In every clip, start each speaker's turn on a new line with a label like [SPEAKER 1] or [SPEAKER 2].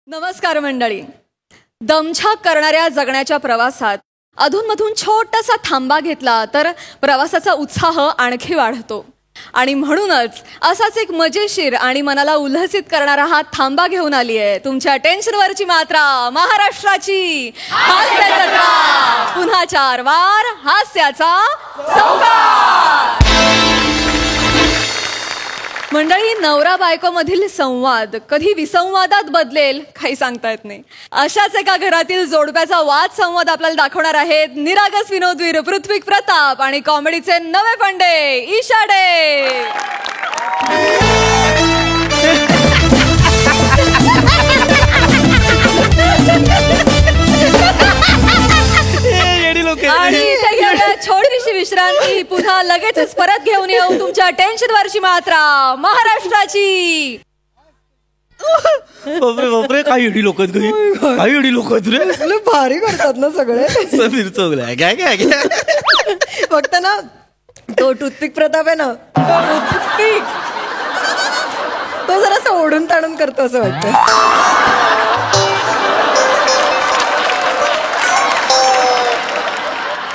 [SPEAKER 1] नमस्कार मंडळी. दमछाक करणाऱ्या जगण्याच्या प्रवासात अधूनमधून छोटासा थांबा घेतला तर प्रवासाचा उत्साह आणखी वाढतो. आणि म्हणूनच असाच एक मजेशीर आणि मनाला उल्हसित करणारा हा थांबा घेऊन आली आहे तुमच्या टेन्शनवरची मात्रा महाराष्ट्राची हास्य जत्रा. पुन्हा 4 वार हास्याचा संवाद. मंडळी, नवरा बायको मधील संवाद कधी विसंवादात बदलेल काही सांगता येत नाही. अशाच एका घरातील जोडप्याचा वाद संवाद आपल्याला दाखवणार आहेत निरागस विनोदवीर पृथ्वीक प्रताप आणि कॉमेडीचे नवे फंडे ईशाडे. आणि इथे घेऊया छोटीशी विश्रांती. पुन्हा लगेचच परत घेऊन येऊ तुमच्या टेन्शनवरची मात्रा महाराष्ट्राची.
[SPEAKER 2] बापरे बापरे, काही एडी लोक आहेत, काही एडी लोक आहेत रे.
[SPEAKER 3] भारी करतात ना सगळे.
[SPEAKER 2] समीर चौगला काय काय
[SPEAKER 3] फक्त ना तो टूथपिक प्रताप आहे ना, टूथपिक तो जरा ओढून ताणून करतो असं वाटतं.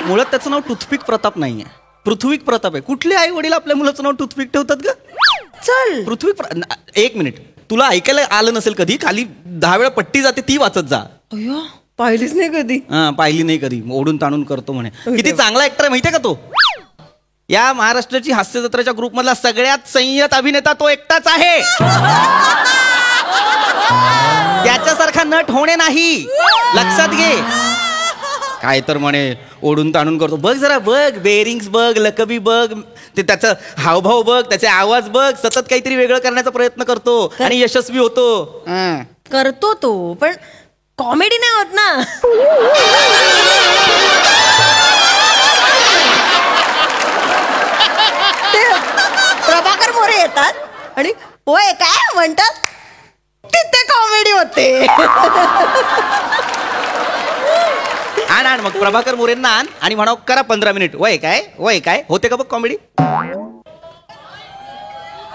[SPEAKER 2] मुळात त्याचं नाव टूथपिक प्रताप नाहीये, पृथ्वीक प्रताप आहे. कुठले आई वडील आपल्या मुलाचं नाव टूथपिक ठेवतात का?
[SPEAKER 3] चल
[SPEAKER 2] पृथ्वी एक मिनिट, तुला ऐकायला आलं नसेल कधी, खाली 10 वेळा पट्टी जाते ती वाचत जा.
[SPEAKER 3] अय्यो, पाहिलीच नाही कधी.
[SPEAKER 2] पाहिली नाही कधी. ओढून ताणून करतो म्हणे. किती चांगला ऍक्टर आहे माहितीये का तो. या महाराष्ट्राची हास्य जत्राच्या ग्रुप मधला सगळ्यात संयत अभिनेता तो एकटाच आहे. त्याच्यासारखा नट होणे नाही, लक्षात घे. काय तर म्हणे ओढून ताणून करतो. बघ जरा, बघ बेरिंग्स बघ, लकबी बघ, ते त्याचा हावभाव बघ, त्याचे आवाज बघ. सतत काहीतरी वेगळं करण्याचा प्रयत्न करतो आणि यशस्वी होतो.
[SPEAKER 3] करतो तो, पण कॉमेडी नाही होत ना. ते प्रभाकर मोरे येतात आणि होय काय म्हणतात, तिथे कॉमेडी होते.
[SPEAKER 2] आण मग प्रभाकर मोरेंना आण आणि म्हणाव करा 15 मिनिट. वय काय होते का बघ कॉमेडी.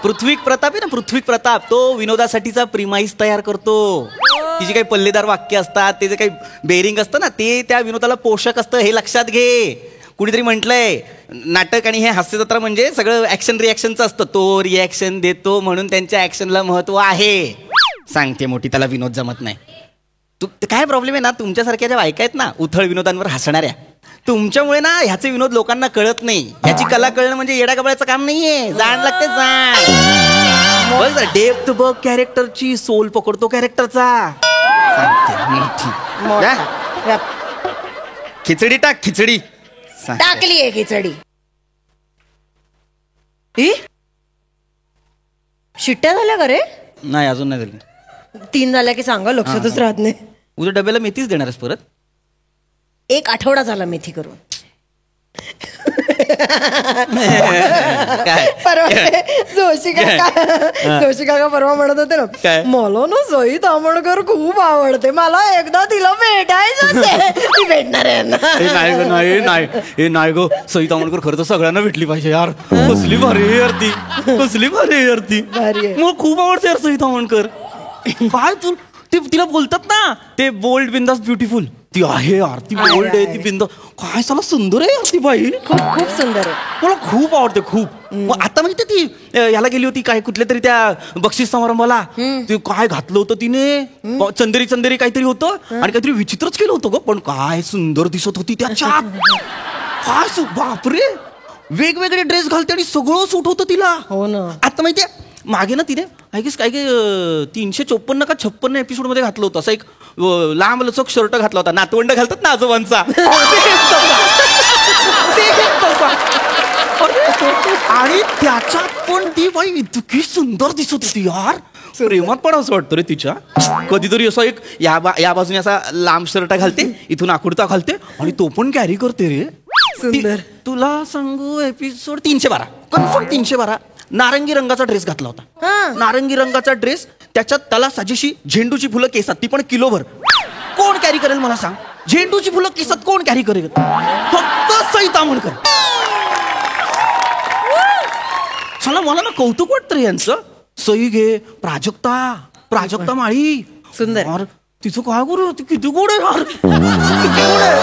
[SPEAKER 2] पृथ्वीक प्रताप आहे ना, पृथ्वीक प्रताप, तो विनोदासाठीचा प्रिमाईस तयार करतो. तिची काही पल्लेदार वाक्य असतात, ते जे काही बेरिंग असतं ना, ते त्या विनोदाला पोषक असतं, हे लक्षात घे. कुणीतरी म्हटलंय नाटक आणि हे हास्य जत्रा म्हणजे सगळं ऍक्शन रिॲक्शनचं असतं. तो रिॲक्शन देतो म्हणून त्यांच्या ऍक्शनला महत्व आहे. सांगते मोठी, त्याला विनोद जमत नाही. काय प्रॉब्लेम आहे ना, तुमच्यासारख्या ज्या बायका आहेत ना उथळ विनोदांवर हसणाऱ्या, तुमच्यामुळे ना ह्याचे विनोद लोकांना कळत नाही. ह्याची कला कळणं म्हणजे येड्या गबळाचं काम नाहीये. जाण लागते, जाण बघ जरा, डेप्थ बघ कॅरेक्टरची, सोल पकडतो कॅरेक्टरचा. खिचडी टाक, खिचडी
[SPEAKER 3] टाकली आहे खिचडी. शिट्ट्या झाल्या का रे?
[SPEAKER 2] नाही, अजून नाही झाली.
[SPEAKER 3] 3 झाल्या की सांगा, लक्षातच राहत नाही.
[SPEAKER 2] उद्या डब्याला मेथीच देणार आहेस परत?
[SPEAKER 3] 1 आठवडा झाला मेथी करून. परवा जोशी काका परवा म्हणत होते ना, मला ना सई तामणकर खूप आवडते, मला एकदा तिला भेटायचं. ती भेटणार आहे ना?
[SPEAKER 2] नाही ग, सई तामणकर खरं तर सगळ्यांना भेटली पाहिजे यार. कसली भारी आहे यार ती, कसली भारी आहे यार ती. मला खूप आवडते यार सई तामणकर. काय तू ते तिला बोलतात ना, ते बोल्ड बिंदास ब्युटिफुल, ती आहे यार. ती बोल्ड आहे, ती बिंदास, काय साला सुंदर आहे यार ती बाई.
[SPEAKER 3] खूप सुंदर आहे,
[SPEAKER 2] मला खूप आवडते खूप. मग आता माहिती ती याला गेली होती काय कुठल्या तरी त्या बक्षीस समारंभाला, ते काय घातलं होतं तिने, चंदेरी काहीतरी होतं आणि काहीतरी विचित्रच केलं होतं ग, पण काय सुंदर दिसत होती त्याच्यात. काय बापरे, वेगवेगळे ड्रेस घालते आणि सगळं सूट होतं तिला.
[SPEAKER 3] हो ना.
[SPEAKER 2] आता माहितीये मागे ना तिने काय 354 का 56 एपिसोड मध्ये घातलं होतं असं एक लांब लचक शर्ट घातला होता, नातवंड घालतात ना आजोबांचा. आणि त्याच्यात पण ती बाई इतकी सुंदर दिसत होती यार. प्रेमात पण असं वाटतं रे तिच्या. कधीतरी असं एक या बाजूने असा लांब शर्ट घालते, इथून आकुडता घालते आणि तो पण कॅरी करते रे.
[SPEAKER 3] सुंदर.
[SPEAKER 2] तुला सांगू, एपिसोड 312 कन्फर्म 312 नारंगी रंगाचा ड्रेस घातला होता. नारंगी रंगाचा ड्रेस, त्याच्यात त्याला साजेशी झेंडूची फुलं केसात, ती पण किलोभर. कोण कॅरी करेल मला सांग? झेंडूची फुलं केसात कोण कॅरी करेल? फक्त सई तामणकर. चला, मला ना कौतुक वाटतं रे यांचं. सई घे, प्राजक्ता माळी,
[SPEAKER 3] सुंदर.
[SPEAKER 2] यार तिचं काय करू, ती किती गोड आहे यार, किती गोड आहे,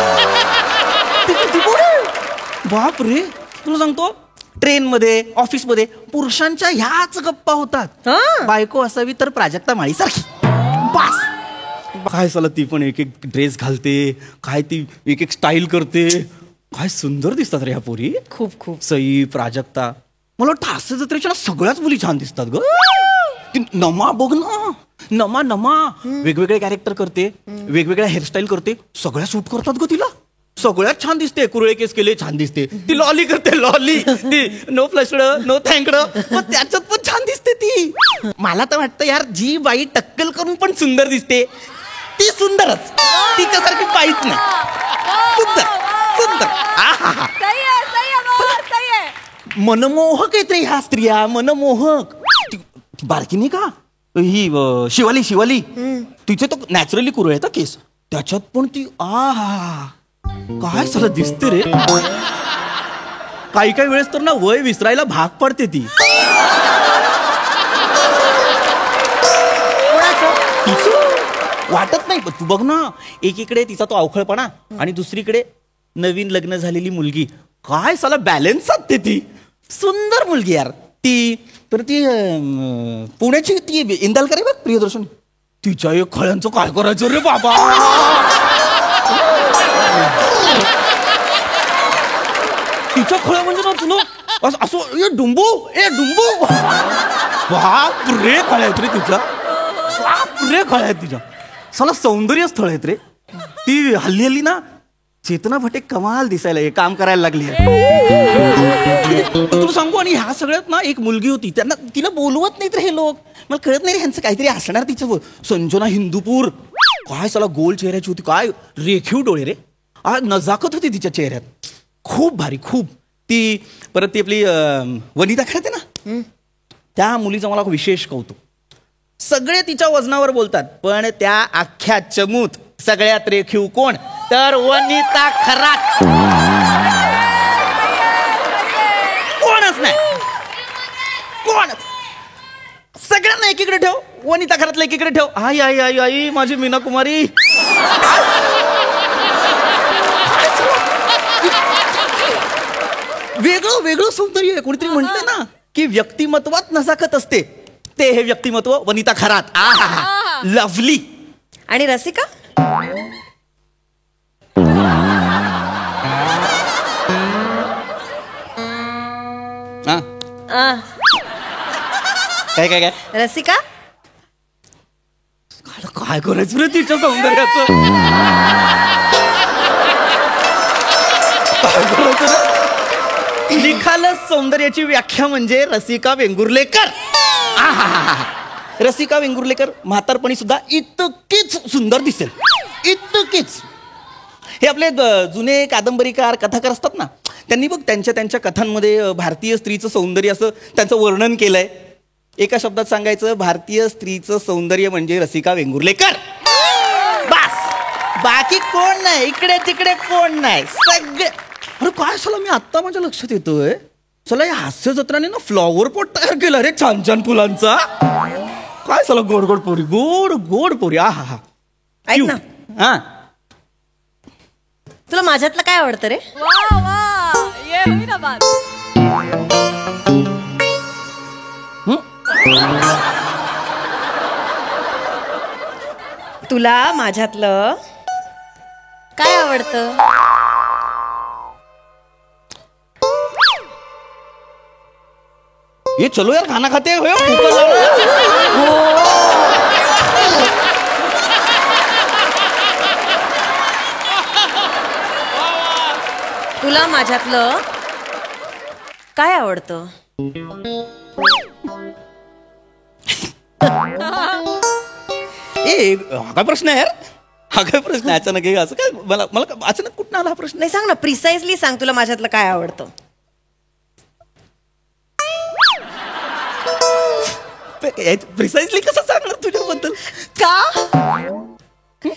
[SPEAKER 2] ती किती गोड आहे. बाप रे, तुला सांगतो ट्रेनमध्ये ऑफिसमध्ये पुरुषांच्या ह्याच गप्पा होतात.
[SPEAKER 3] हा.
[SPEAKER 2] बायको असावी तर प्राजक्ता माळीसारखी. बास. काय साला ती पण एक एक ड्रेस घालते, काय ती एक एक स्टाईल करते, काय सुंदर दिसतात रे ह्या पोरी.
[SPEAKER 3] खूप खूप.
[SPEAKER 2] सई, प्राजक्ता, मला वाटतं हास्य जत्रेच्या सगळ्याच मुली छान दिसतात ग. ती नमा बघ ना, नमा नमा वेगवेगळे कॅरेक्टर करते, वेगवेगळ्या हेअरस्टाईल करते, सगळ्या सूट करतात ग तिला, सगळ्यात छान दिसते. कुरळे केस केले छान दिसते, ती लॉली करते, लॉली ती नो फ्लशड नो थँकड, पण त्याच्यात पण छान दिसते ती. मला तर वाटतं यार जी बाई टक्कल करून पण सुंदर दिसते ती सुंदरच, तिच्यासारखी बाईच नाही. सुंदर सुंदर. आहा.
[SPEAKER 1] सही आहे, सही आहे बाबा, सही आहे.
[SPEAKER 2] मनमोहक आहेत रे ह्या स्त्रिया, मनमोहक. ती बारकी नाही का ही शिवाली, शिवाली तिचे तर नॅचरली कुरळे आहेत केस, त्याच्यात पण ती आहा काय सगळं दिसते रे. काही काही वेळेस तर ना वय विसरायला भाग पडते ती. तिचं वाटत नाही, तू बघ ना, एकीकडे तिचा तो अवखळपणा आणि दुसरीकडे नवीन लग्न झालेली मुलगी, काय साला बॅलन्स साधते ती. सुंदर मुलगी यार ती. तर ती पुण्याची ती इंदालकर आहे बघ, प्रियदर्शन, तिच्या एक खळ्यांचं काय करायचं रे बाबा. तिच्या खळ्या म्हणजे ना तुला असं ए डुंबू, ए डुंबू, बाप रे खळ्या आहेत रे तिच्या, बाप रे खळ्या आहेत तिच्या. साला सौंदर्य स्थळ आहेत रे. ती हल्ली हल्ली ना चेतना भटे कमाल दिसायला काम करायला लागली आहे. तुला सांगू, आणि ह्या सगळ्यात ना एक मुलगी होती, त्यांना तिला बोलवत नाहीत रे हे लोक, मला कळत नाही रे ह्यांचं काहीतरी असणार तिचं. संजना हिंदूपूर, काय साला गोल चेहऱ्याची होती, काय रेखीव डोळे रे, नजाकत होती तिच्या चेहऱ्यात, खूप भारी खूप. ती परत ती आपली वनिता खरात आहे ना, त्या मुलीचं मला विशेष कौतुक. सगळे तिच्या वजनावर बोलतात, पण त्या अख्ख्या चमूत सगळ्यात रेखीव कोण, तर वनिता खरात. कोणच नाही, कोणच. सगळ्यांना एकीकडे ठेव, वनिता खरातला एकीकडे ठेव. आई आई आई आई माझी मीना कुमारी. वेगळं वेगळं सौंदर्य आहे. कोणीतरी म्हणते ना की व्यक्तिमत्वात नजाकत असते, ते हे व्यक्तिमत्व वनिता खरात. आहा लवली.
[SPEAKER 3] आणि रसिका
[SPEAKER 2] काय काय काय
[SPEAKER 3] रसिका
[SPEAKER 2] काय करायचं रे तिच्या सौंदर्याचं, काय करायचं रे. निखालस सौंदर्याची व्याख्या म्हणजे रसिका वेंगुर्लेकर. रसिका वेंगुर्लेकर म्हातारपणी सुद्धा इतकीच सुंदर दिसेल, इतकीच. हे आपले जुने कादंबरीकार कथाकार असतात ना, त्यांनी बघ त्यांच्या त्यांच्या कथांमध्ये भारतीय स्त्रीचं सौंदर्य असं त्यांचं वर्णन केलंय. एका शब्दात सांगायचं, भारतीय स्त्रीचं सौंदर्य म्हणजे रसिका वेंगुर्लेकर. बस, बाकी कोण नाही, इकडे तिकडे कोण नाही, सगळे. अरे काय साला, मी आत्ता माझ्या लक्षात येतोय, चला या हास्य जत्राने ना फ्लॉवर पॉट तयार केला रे छान छान फुलांचा. काय साला गोड गोड पोरी, गोड गोड पोरी. आहा हा.
[SPEAKER 3] ऐक ना,
[SPEAKER 2] हा
[SPEAKER 3] तुला माझ्यातलं काय आवडतं रे?
[SPEAKER 1] वा वा, ये हुई ना बात.
[SPEAKER 3] तुला माझ्यातलं काय आवडतं?
[SPEAKER 2] ये चलो यार खाना खाते हो.
[SPEAKER 3] तुला माझ्यातलं काय आवडतं?
[SPEAKER 2] ए हा काय प्रश्न आहे यार, हा काय प्रश्न आहे अचानक हे असं काय, मला मला अचानक कुठं आला हा प्रश्न.
[SPEAKER 3] नाही सांग ना, प्रिसाइजली सांग, तुला माझ्यातलं काय आवडतं?
[SPEAKER 2] प्रिसाइजली कसं सांगणार तुझ्याबद्दल?
[SPEAKER 3] का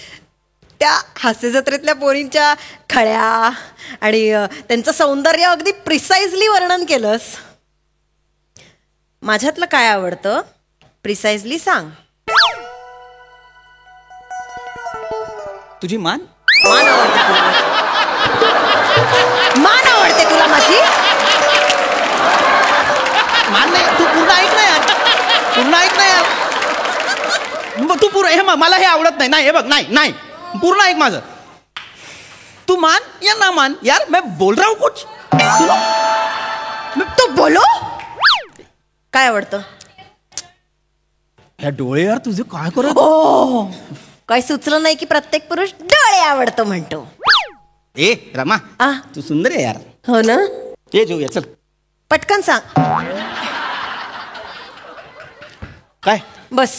[SPEAKER 3] त्या हास्य जत्रेतल्या पोरींच्या खळ्या आणि त्यांचं सौंदर्य अगदी प्रिसाइजली वर्णन केलंस. माझ्यातलं काय आवडतं प्रिसाइजली सांग.
[SPEAKER 2] तुझी मान
[SPEAKER 3] मान आवडते तुला मान आवडते तुला माझी
[SPEAKER 2] मान नाही तू पूर्ण ऐक ना यार पूर्ण ऐक ना यार तू पूर्ण हे मला हे आवडत नाही हे बघ नाही नाही पूर्ण ऐक माझं तू मान या ना मान यार मैं बोल रहा हूँ कुछ सुनो
[SPEAKER 3] तू बोलो काय आवडतं
[SPEAKER 2] या डोळे यार तुझे काय करत
[SPEAKER 3] ओ काही सुचलं नाही की प्रत्येक पुरुष डोळे आवडतो म्हणतो
[SPEAKER 2] ए रमा
[SPEAKER 3] आ
[SPEAKER 2] तू सुंदर आहे यार
[SPEAKER 3] हो ना
[SPEAKER 2] ये जाऊया चल
[SPEAKER 3] पटकन सांग
[SPEAKER 2] काय
[SPEAKER 3] बस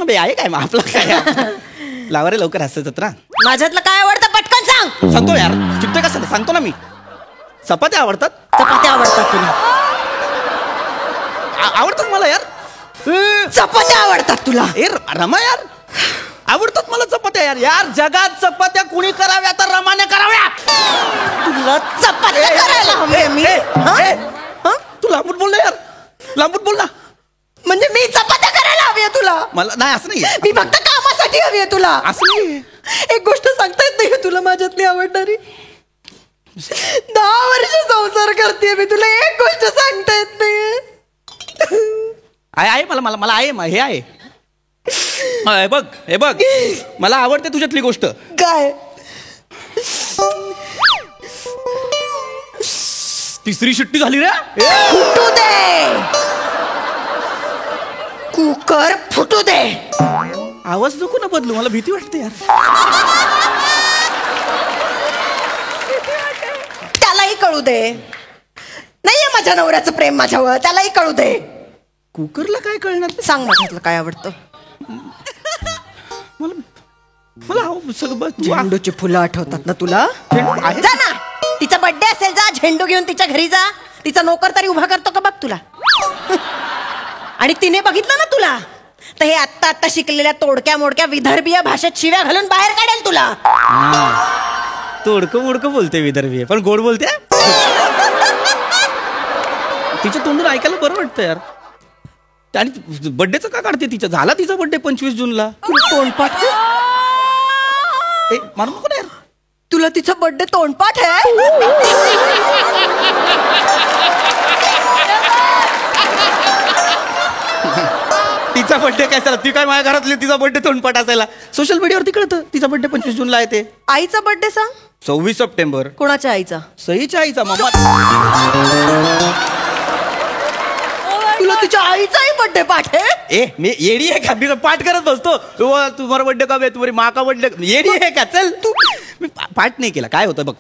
[SPEAKER 2] बे आहे काय मग आपलं काय यार? लावा रे लवकर हसत जत्रा
[SPEAKER 3] माझ्यातलं काय आवडतं पटकन सांग
[SPEAKER 2] सांगतो यार चिपते कसं सांगतो ना मी चपात्या आवडतात
[SPEAKER 3] चपात्या आवडतात तुला
[SPEAKER 2] आवडतात मला यार
[SPEAKER 3] चपात्या आवडतात तुला
[SPEAKER 2] ए रमा यार आवडतात मला चपात्या यार यार जगात चपात्या कुणी कराव्या तर रमाने कराव्या
[SPEAKER 3] तुला चपात्या करायला हवी मी
[SPEAKER 2] तू लांबून बोल ना यार लांबून बोल ना
[SPEAKER 3] म्हणजे मी चपात्या करायला हवी तुला
[SPEAKER 2] मला नाही असं नाही
[SPEAKER 3] मी फक्त कामासाठी हवी आहे तुला
[SPEAKER 2] असं नाही
[SPEAKER 3] एक गोष्ट सांगता येत नाही का तुला माझ्यातली आवडणारी 10 वर्ष संसार करते मी तुला एक गोष्ट सांगता येत नाही
[SPEAKER 2] आहे मला मला मला आहे हे आहे हे बघ मला आवडते तुझ्यातली गोष्ट
[SPEAKER 3] काय
[SPEAKER 2] तिसरी शिट्टी झाली रे
[SPEAKER 3] फुटू दे कुकर फुटू दे
[SPEAKER 2] आवाज नको ना बदलू मला भीती वाटते यार
[SPEAKER 3] त्यालाही कळू दे नाहीये माझ्या नवऱ्याचं प्रेम माझ्यावर त्यालाही कळू दे
[SPEAKER 2] कुकरला काय कळणार
[SPEAKER 3] सांग माझ्यातलं काय आवडतं
[SPEAKER 2] मला सगळं
[SPEAKER 3] झेंडूची फुलं आठवतात ना तुला
[SPEAKER 2] आहे
[SPEAKER 3] जा ना तिचा बर्थडे असेल जा झेंडू घेऊन तिच्या घरी जा तिचा नोकर तरी उभा करतो का बघ तुला आणि तिने बघितलं ना तुला तर हे आत्ता आत्ता शिकलेल्या तोडक्या मोडक्या विदर्भीय भाषेत शिव्या घालून बाहेर काढेल तुला
[SPEAKER 2] तोडकं मोडकं बोलते विदर्भी पण गोड बोलते तिच्या तोंडून ऐकायला बरं वाटतं यार आणि बर्थडेचं का काढते तिचा झाला तिचा बर्थडे 25 जूनला
[SPEAKER 3] तोंडपाठ
[SPEAKER 2] मारू नको ना यार
[SPEAKER 3] तुला तिचा बर्थडे तोंडपाठ आहे
[SPEAKER 2] तिचा बर्थडे काय झाला ती काय माझ्या घरातली तिचा बर्थडे तोंडपाठ असायला सोशल मीडियावरती कळतं तिचा बर्थडे 25 जूनला आहे ते
[SPEAKER 3] आईचा बर्थडे सांग
[SPEAKER 2] 26 सप्टेंबर
[SPEAKER 3] कोणाच्या आईचा
[SPEAKER 2] सईच्या आईचा मामा
[SPEAKER 3] तुला तिच्या आईचाही बर्थडे पाठ आहे
[SPEAKER 2] ए मी येडी आहे का मी पाठ करत बसतो तुम्हाला बर्थडे कब आहे तुम्हारी माँ का बर्थडे येडी आहे का चल तू मी पाठ नाही केला काय होतं बघ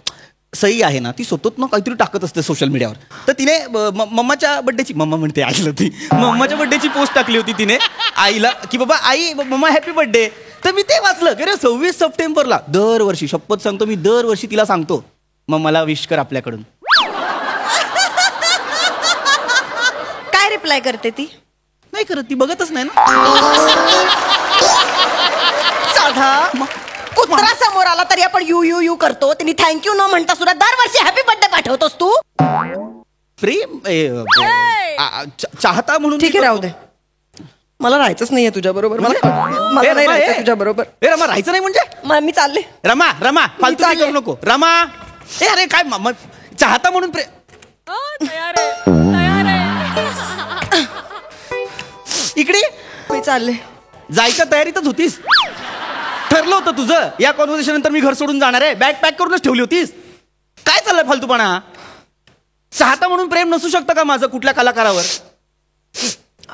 [SPEAKER 2] सई आहे ना ती स्वतःच ना काहीतरी टाकत असते सोशल मीडियावर तर तिने मम्माच्या बर्थडेची मम्मा म्हणते आईला ती मम्माच्या बर्थडेची पोस्ट टाकली होती तिने आईला की बाबा आई मम्मा हॅपी बर्थडे तर मी ते वाचलं की रे 26 सप्टेंबरला दरवर्षी शपथ सांगतो मी दरवर्षी तिला सांगतो मम्माला विश कर आपल्याकडून
[SPEAKER 3] काय रिप्लाय करते ती
[SPEAKER 2] नाही करत ती बघतच नाही ना
[SPEAKER 3] साधा कुत्रा समोर आला तरी आपण यू यू यू करतो तिने थँक्यू न म्हणता सुद्धा दरवर्षी हॅपी बर्थडे पाठवतोस तू
[SPEAKER 2] प्रेम चाहता म्हणून
[SPEAKER 3] ठीक आहे राहू दे मला राहायचंच नाहीये तुझ्या बरोबर मला नाही राहायचं तुझ्या बरोबर
[SPEAKER 2] रमा राहायचं नाही म्हणजे
[SPEAKER 3] मी चालले
[SPEAKER 2] रमा फालतू करू नको रमा ए अरे काय चाहता म्हणून इकडे
[SPEAKER 3] मी चालले
[SPEAKER 2] जायच्या तयारीतच होतीस ठरलं होतं तुझं या कॉन्व्हर्सेशन नंतर मी घर सोडून जाणार आहे बॅग पॅक करूनच ठेवली होतीस काय चाललंय फालतूपणा चाहता म्हणून प्रेम नसू शकतं का माझं कुठल्या कलाकारावर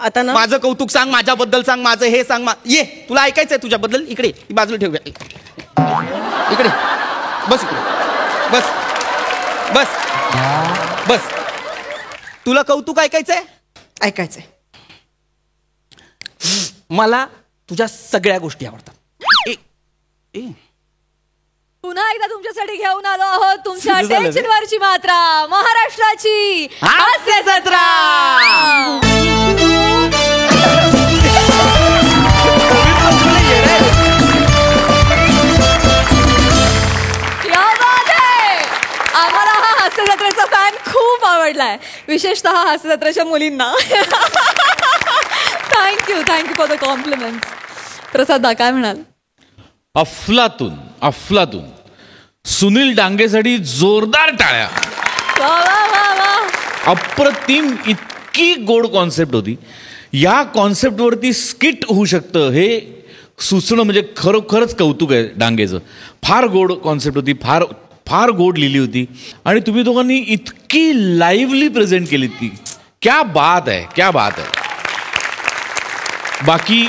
[SPEAKER 3] आता ना
[SPEAKER 2] माझं कौतुक सांग माझ्याबद्दल सांग माझं हे सांग ये तुला ऐकायचंय तुझ्याबद्दल इकडे बाजूला ठेवूया इकडे बस इकडे बस बस बस तुला कौतुक ऐकायचंय
[SPEAKER 3] ऐकायचंय
[SPEAKER 2] मला तुझ्या सगळ्या गोष्टी आवडतात
[SPEAKER 1] पुन्हा एकदा तुमच्यासाठी घेऊन आलो आहोत तुमच्या
[SPEAKER 2] सुरू झालं रे.
[SPEAKER 1] टेन्शनवरची मात्रा महाराष्ट्राची हास्य जत्रा क्या बात आहे. आम्हाला हा हास्य जत्रेचा फॅन खूप आवडलाय विशेषतः हास्य जत्रेच्या मुलींना थँक्यू फॉर द कॉम्प्लिमेंट प्रसाद दा काय म्हणाल
[SPEAKER 4] अफलातून अफलातून. सुनील डांगेसाठी जोरदार टाळ्या.
[SPEAKER 1] वा वा वा वा.
[SPEAKER 4] अप्रतिम, इतकी गोड कॉन्सेप्ट होती. या कॉन्सेप्टवरती स्किट होऊ शकतं हे सुचणं म्हणजे खरोखरच कौतुक आहे डांगेचं. फार गोड कॉन्सेप्ट होती, फार फार गोड लिहिली होती आणि तुम्ही दोघांनी इतकी लाईव्हली प्रेझेंट केली ती. क्या बात आहे, क्या बात आहे. बाकी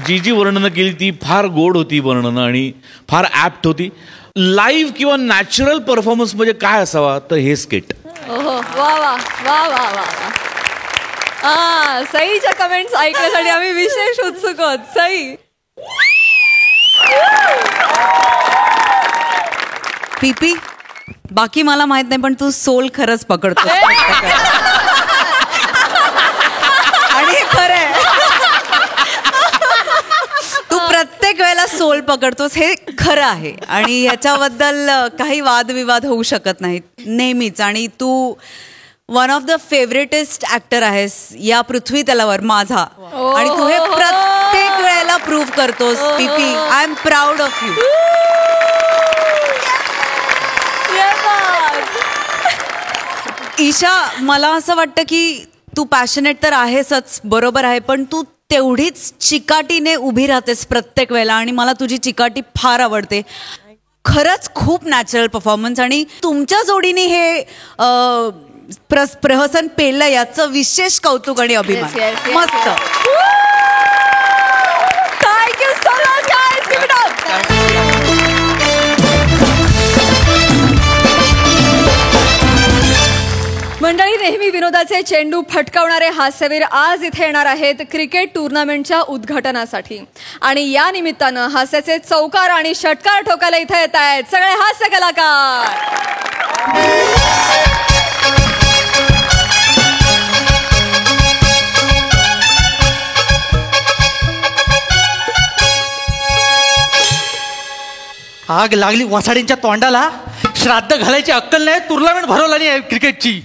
[SPEAKER 4] जी वर्णनं केली ती फार गोड होती वर्णनं आणि फार ॲप्ट होती. लाईव्ह किंवा नॅचरल परफॉर्मन्स म्हणजे काय असावा तर हे स्किट.
[SPEAKER 1] ओहो वा वा वा वा वा वा. सईच्या कमेंट्स ऐकण्यासाठी आम्ही विशेष उत्सुक आहोत. सई.
[SPEAKER 5] पीपी, बाकी मला माहित नाही पण तू सोल खरंच पकडतो आणि खरंय तू प्रत्येक वेळेला सोल पकडतोस हे खरं आहे आणि ह्याच्याबद्दल काही वादविवाद होऊ शकत नाहीत नेहमीच. आणि तू वन ऑफ द फेवरेटेस्ट ऍक्टर आहेस या पृथ्वी तलावर माझा आणि तू हे प्रत्येक वेळेला प्रूव्ह करतोस. PP, I am proud of you. Isha, मला असं वाटतं की तू पॅशनेट तर आहेसच, बरोबर आहे, पण तू तेवढीच चिकाटीने उभी राहतेस प्रत्येक वेळेला आणि मला तुझी चिकाटी फार आवडते. खरंच खूप नॅचरल परफॉर्मन्स आणि तुमच्या जोडीने हे प्रहसन पेललं याचं विशेष कौतुक आणि अभिमान.
[SPEAKER 1] Yes, yes, yes,
[SPEAKER 5] मस्त.
[SPEAKER 1] Thank you so much, guys. Give it up. मंडळी, नेहमी विनोदाचे चेंडू फटकावणारे हास्यवीर आज इथे येणार आहेत क्रिकेट टुर्नामेंटच्या उद्घाटनासाठी आणि या निमित्तानं हास्याचे चौकार आणि षटकार ठोकायला इथे येत आहेत सगळे हास्य कलाकार.
[SPEAKER 6] आग लागली वसाडींच्या तोंडाला. श्राद्ध घालायची अक्कल नाही, टुर्नामेंट भरवला नाही क्रिकेटची.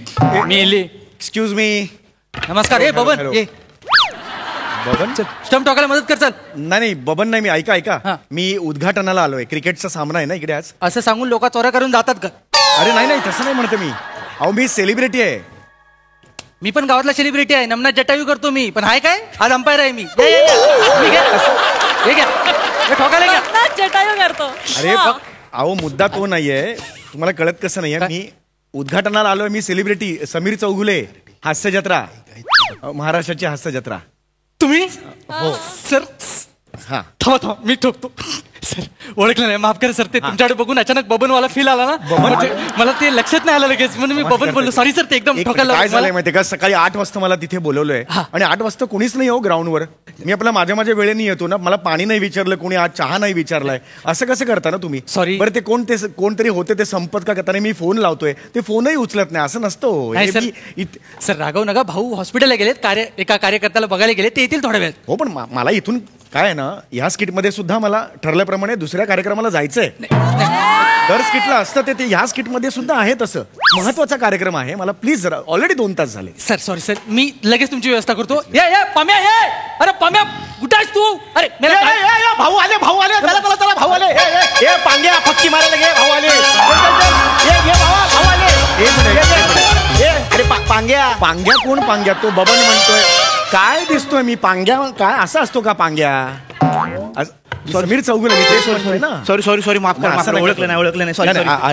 [SPEAKER 6] मेले.
[SPEAKER 2] Excuse me.
[SPEAKER 6] नमस्कार. ए बबन,
[SPEAKER 2] Hello.
[SPEAKER 6] ये
[SPEAKER 2] बबन.
[SPEAKER 6] स्टंप टाकायला मदत कर. चल.
[SPEAKER 2] नाही बबन नाही, मी ऐका
[SPEAKER 6] हा.
[SPEAKER 2] मी उद्घाटनाला आलोय. क्रिकेटचा सामना आहे ना इकडे आज.
[SPEAKER 6] असं सांगून लोक चोऱ्या करून जातात का?
[SPEAKER 2] अरे नाही तसं नाही म्हणते मी. अहो मी सेलिब्रिटी आहे.
[SPEAKER 6] मी पण गावातला सेलिब्रिटी आहे, नमना जटायू करतो मी. पण हाय काय, आज अंपायर आहे मी. हे घ्या. हे ठोकायला घ्या.
[SPEAKER 1] जटायू करतो.
[SPEAKER 2] अरे अहो मुद्दा तो नाहीये, तुम्हाला कळत कसं नाहीये. मी उद्घाटनाला आलोय, मी सेलिब्रिटी समीर चौगुले. हास्य जत्रा, महाराष्ट्राची हास्य जत्रा.
[SPEAKER 6] तुम्ही सर
[SPEAKER 2] हा
[SPEAKER 6] थांबा मी ठोकतो. सर ओळखलं नाही, माफ करा सर. ते तुमच्याकडे बघून अचानक बबनवाला फील आला ना. मला ते लक्षात नाही आलं लगेच, म्हणून मी बबन बोललो. सॉरी सर, ते एकदम ठोकायला.
[SPEAKER 2] काय झालंय माहितीये का, सकाळी 8 वाजता मला तिथे बोलवलंय आणि 8 वाजता कोणीच नाही हो ग्राउंडवर. मी आपला माझ्या वेळेने येतो ना. मला पाणी नाही विचारलं कोणी, आज चहा नाही विचारलाय. असं कसं करता ना तुम्ही?
[SPEAKER 6] Sorry.
[SPEAKER 2] बरं ते कोणतरी होते, ते संपत का करताना मी फोन लावतोय, ते फोनही उचलत नाही. असं नसतं हो.
[SPEAKER 6] नाही,
[SPEAKER 2] हे
[SPEAKER 6] सर. सर रागव नका. भाऊ हॉस्पिटलला गेलेत, एका कार्यकर्त्याला बघायला गेले, ते येतील थोड्या वेळात.
[SPEAKER 2] हो पण मला इथून काय आहे ना, ह्या स्किटमध्ये सुद्धा मला ठरल्याप्रमाणे दुसऱ्या कार्यक्रमाला जायचंय. दर स्किटला असतं ते ह्या स्किटमध्ये सुद्धा आहे. तसं महत्वाचा कार्यक्रम आहे. मला प्लीज जरा, ऑलरेडी 2 तास झाले.
[SPEAKER 6] सर सॉरी सर, मी लगेच तुमची व्यवस्था करतो. ये पम्या, ये. अरे पम्या, कुठे आहेस तू? अरे
[SPEAKER 2] भाऊ आले चला भाऊ आले. ए पांग्या पक्की मारायला घे. भाऊ आले. भाऊ आले. अरे पांग्या कोण? पांग्या तो बबन म्हणतोय. काय दिसतोय मी पांग्या? काय असं असतो का पांग्या? समीर चौगुले मी तेच म्हणतोय ना.
[SPEAKER 7] सॉरी माफ करा. ओळखलं नाही.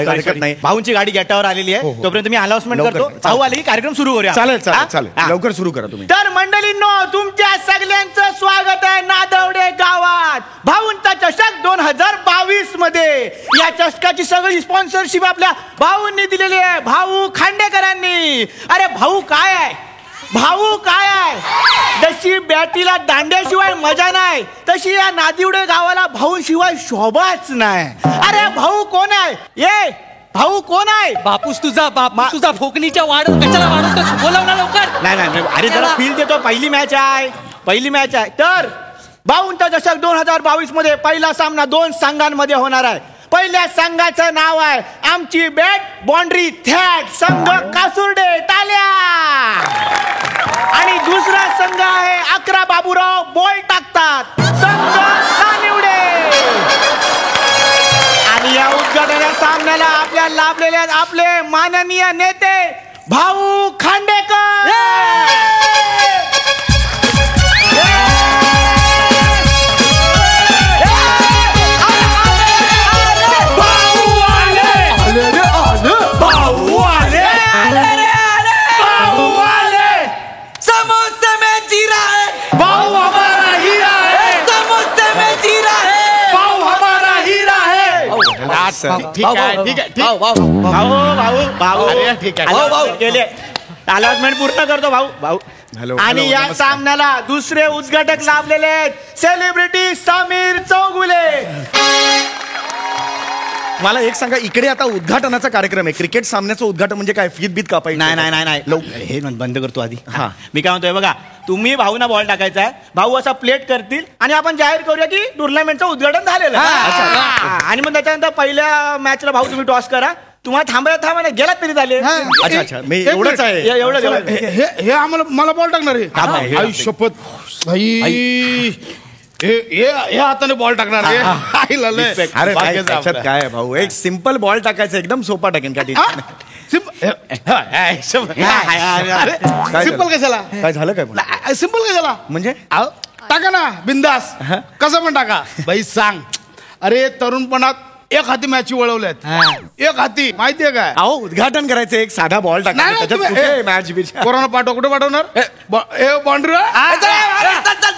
[SPEAKER 2] हरकत नाही.
[SPEAKER 7] भाऊंची गाडी गेटावर आलेली आहे. तोपर्यंत मी अनाउन्समेंट
[SPEAKER 2] लवकर.
[SPEAKER 7] करतो. भाऊ आले की कार्यक्रम सुरू करूया.
[SPEAKER 2] चालेल. लवकर सुरू करा तुम्ही.
[SPEAKER 7] तर मंडळींनो, तुमच्या सगळ्यांचं स्वागत आहे नादवडे गावात भाऊंचा चषक 2022 मध्ये. या चषकाची सगळी स्पॉन्सरशिप आपल्या भाऊंनी दिलेली आहे, भाऊ खांडेकरांनी. अरे भाऊ काय आहे, जशी बॅटीला दांड्याशिवाय मजा नाही, तशी या नादिवडे गावाला भाऊशिवाय शोभाच नाही. अरे भाऊ कोण आहे? भाऊ कोण आहे?
[SPEAKER 6] बापूस तुझा फोकणीच्या वाढ कशाला वाढवतो? बोलावणार लवकर.
[SPEAKER 7] नाही अरे जरा फील देतो. पहिली मॅच आहे. तर भाऊंचा चषक 2022 मध्ये पहिला सामना 2 संघांमध्ये होणार आहे. पहिल्या संघाचं नाव आहे आमची बॅट बाउंड्री थॅट, संघ कासुर्डे. टाल्या. आणि दुसरा संघ आहे 11 बाबूराव बॉल टाकतात, संघ नानिवडे. सामन्याला आपल्या लाभलेले आहेत आपले माननीय नेते भाऊ खांडेकर.
[SPEAKER 2] समोसे में जीरा है
[SPEAKER 7] भाऊ हमारा हीरा है.
[SPEAKER 2] समोसे में जीरा है
[SPEAKER 7] भाऊ हमारा हीरा है.
[SPEAKER 2] ठीक आहे ठीक आहे
[SPEAKER 7] भाऊ भाऊ भाऊ
[SPEAKER 2] अरे, ठीक आहे.
[SPEAKER 7] भाऊ
[SPEAKER 2] भाऊ.
[SPEAKER 7] गेले अनाउन्समेंट पूर्ण करतो भाऊ भाऊ. आणि या सामन्याला दुसरे उद्घाटक लाभलेले आहेत सेलिब्रिटी समीर चौगुले.
[SPEAKER 8] मला एक सांगा, इकडे आता उद्घाटनाचा कार्यक्रम आहे. क्रिकेट सामन्याचं उद्घाटन म्हणजे काय, फीत बीत कापायची?
[SPEAKER 7] नाही हे बंद करतो आधी. हा मी काय म्हणतोय बघा, तुम्ही भाऊना बॉल टाकायचा आहे, भाऊ असा प्लेट करतील आणि आपण जाहीर करूया की टुर्नामेंटचं उद्घाटन झालेलं आहे. आणि मग त्याच्यानंतर पहिल्या मॅचला भाऊ तुम्ही टॉस करा. तुम्हाला थांबायला गेलात तरी झाले.
[SPEAKER 8] अच्छा अच्छा, मी एवढंच आहे.
[SPEAKER 7] एवढं
[SPEAKER 9] हे आम्हाला मला बॉल टाकणार आहे. आई शपथ भाई, हे हाताने बॉल टाकणार आहे. आई लले.
[SPEAKER 8] अरे भाई, त्याच्यात काय आहे भाऊ, एक सिंपल बॉल टाकायचं, एकदम सोपा टाकेन का?
[SPEAKER 9] सिंपल कशाला?
[SPEAKER 8] काय झालं काय?
[SPEAKER 9] सिंपल कशाला
[SPEAKER 8] म्हणजे
[SPEAKER 9] टाका ना बिंदास, कसं पण टाका. बाई सांग, अरे तरुणपणात एक हाती मॅच वळवल्यात, एक हाती, माहितीये काय?
[SPEAKER 8] अहो उद्घाटन करायचं, एक साधा बॉल
[SPEAKER 9] नाही,
[SPEAKER 8] टाकायचा, त्याच्यात
[SPEAKER 9] तुम्ही-
[SPEAKER 8] कुठे मॅच बिच?
[SPEAKER 9] कोरोना पाठव, कुठे पाठवणार? बाउंड्री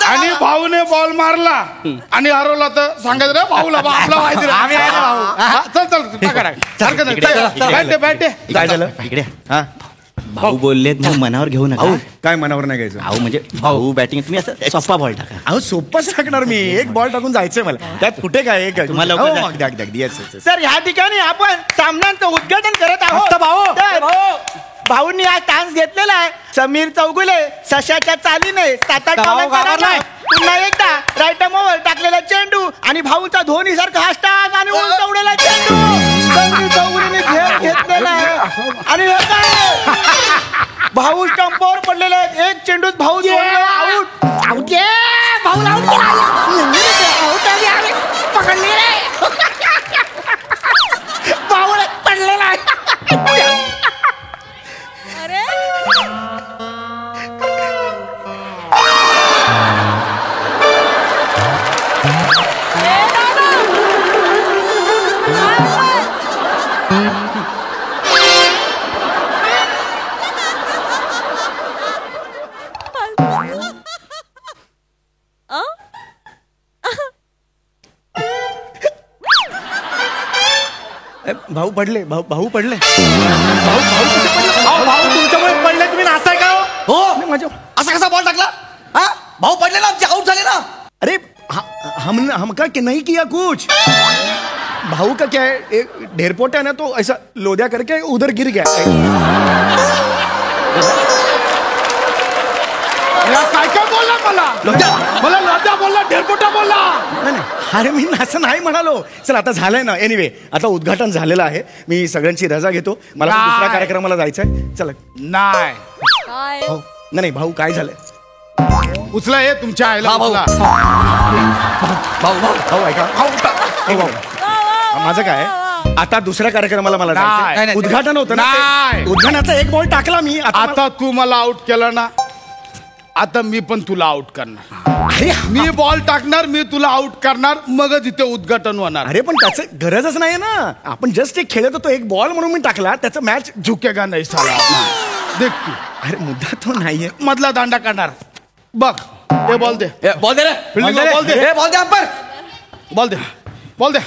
[SPEAKER 9] आणि भाऊने बॉल मारला आणि हरवला तर सांगायचं रे भाऊला, आपला माहिती रे. हा, चल चल टाका टाका. सारखं नाही. बॅट दे.
[SPEAKER 8] काय झालं
[SPEAKER 2] इकडे. हा भाऊ बोललेत मग मनावर घेऊ नका.
[SPEAKER 8] काय मनावर नाही घ्यायचं?
[SPEAKER 2] भाऊ म्हणजे भाऊ बॅटिंग तुम्ही असं सोपा बॉल टाका.
[SPEAKER 8] अहो सोपंच टाकणार मी, एक बॉल टाकून जायचंय मला. त्यात कुठे काय एक
[SPEAKER 2] तुम्हाला लवकर जा.
[SPEAKER 8] अगदी अगदी अगदी yes, yes, yes.
[SPEAKER 7] सर या ठिकाणी आपण सामन्यांचं उद्घाटन करत आहोत. तर भाऊंनी हा चान्स घेतलेला आहे. समीर चौगुले सशाच्या चालीने 7-8 पुन्हा एकदा राईट ओव्हर टाकलेला चेंडू आणि भाऊचा धोनी सारखा हा स्टार आणि उंच उडलेला चेंडू समीर चौगुलेने घेत घेतलेला आहे. आणि हे काय, भाऊ स्टंपावर पडलेले आहेत. एक चेंडूत भाऊ आउट. भाऊला पकडले रे. भाऊ पडलेला आहे.
[SPEAKER 8] भाऊ पडले, भाऊ पडले.
[SPEAKER 7] भाऊ तुमच्यामुळे पडले, तुम्ही नाचताय का हो?
[SPEAKER 2] असा कसा बॉल टाकला? हा भाऊ पडले ना, आमचे आउट झाले ना.
[SPEAKER 8] अरे हम का नहीं किया कुछ. भाऊ का क्या है, एक ढेरपोटा है ना, तो ऐसा लोदिया करके उधर गिर गया.
[SPEAKER 9] काय बोलला मला लोद्या बोलला, ढेरपोटा बोलला.
[SPEAKER 8] नाही, अरे मी असं नाही म्हणालो. चल आता झालंय ना, एनिवे आता उद्घाटन झालेलं आहे. मी सगळ्यांची रजा घेतो, मला
[SPEAKER 9] नाही.
[SPEAKER 8] दुसऱ्या कार्यक्रमाला जायचंय. चला.
[SPEAKER 9] नाही
[SPEAKER 8] भाऊ नाही भाऊ, काय झालंय?
[SPEAKER 9] उचला हे तुमच्या आईला उचला.
[SPEAKER 8] भाऊ ऐका. ए, भाऊ माझं काय, आता दुसऱ्या कार्यक्रमाला मला जायचंय. उद्घाटन होतं ना
[SPEAKER 9] नाही.
[SPEAKER 8] ते. उद्घाटनाचा एक बॉल टाकला मी.
[SPEAKER 9] आता तू मला आउट केलं ना, आता मी पण तुला आउट करणार.
[SPEAKER 8] अरे
[SPEAKER 9] मी बॉल टाकणार, मी तुला आउट करणार, मगच इथे उद्घाटन होणार.
[SPEAKER 8] अरे पण त्याचं गरजच नाही ना, आपण जस्ट एक खेळत होतो, एक बॉल म्हणून मी टाकला, त्याचं मॅच.
[SPEAKER 9] झुकेगा नाही साला. देख तू,
[SPEAKER 8] अरे मुद्दा तो नाहीये.
[SPEAKER 9] मधला दांडा काढणार. बघ ते बॉल दे,
[SPEAKER 2] बॉल दे रे.
[SPEAKER 9] Fielding ला बॉल दे.
[SPEAKER 2] बॉल दे अंपर.
[SPEAKER 9] बॉल दे.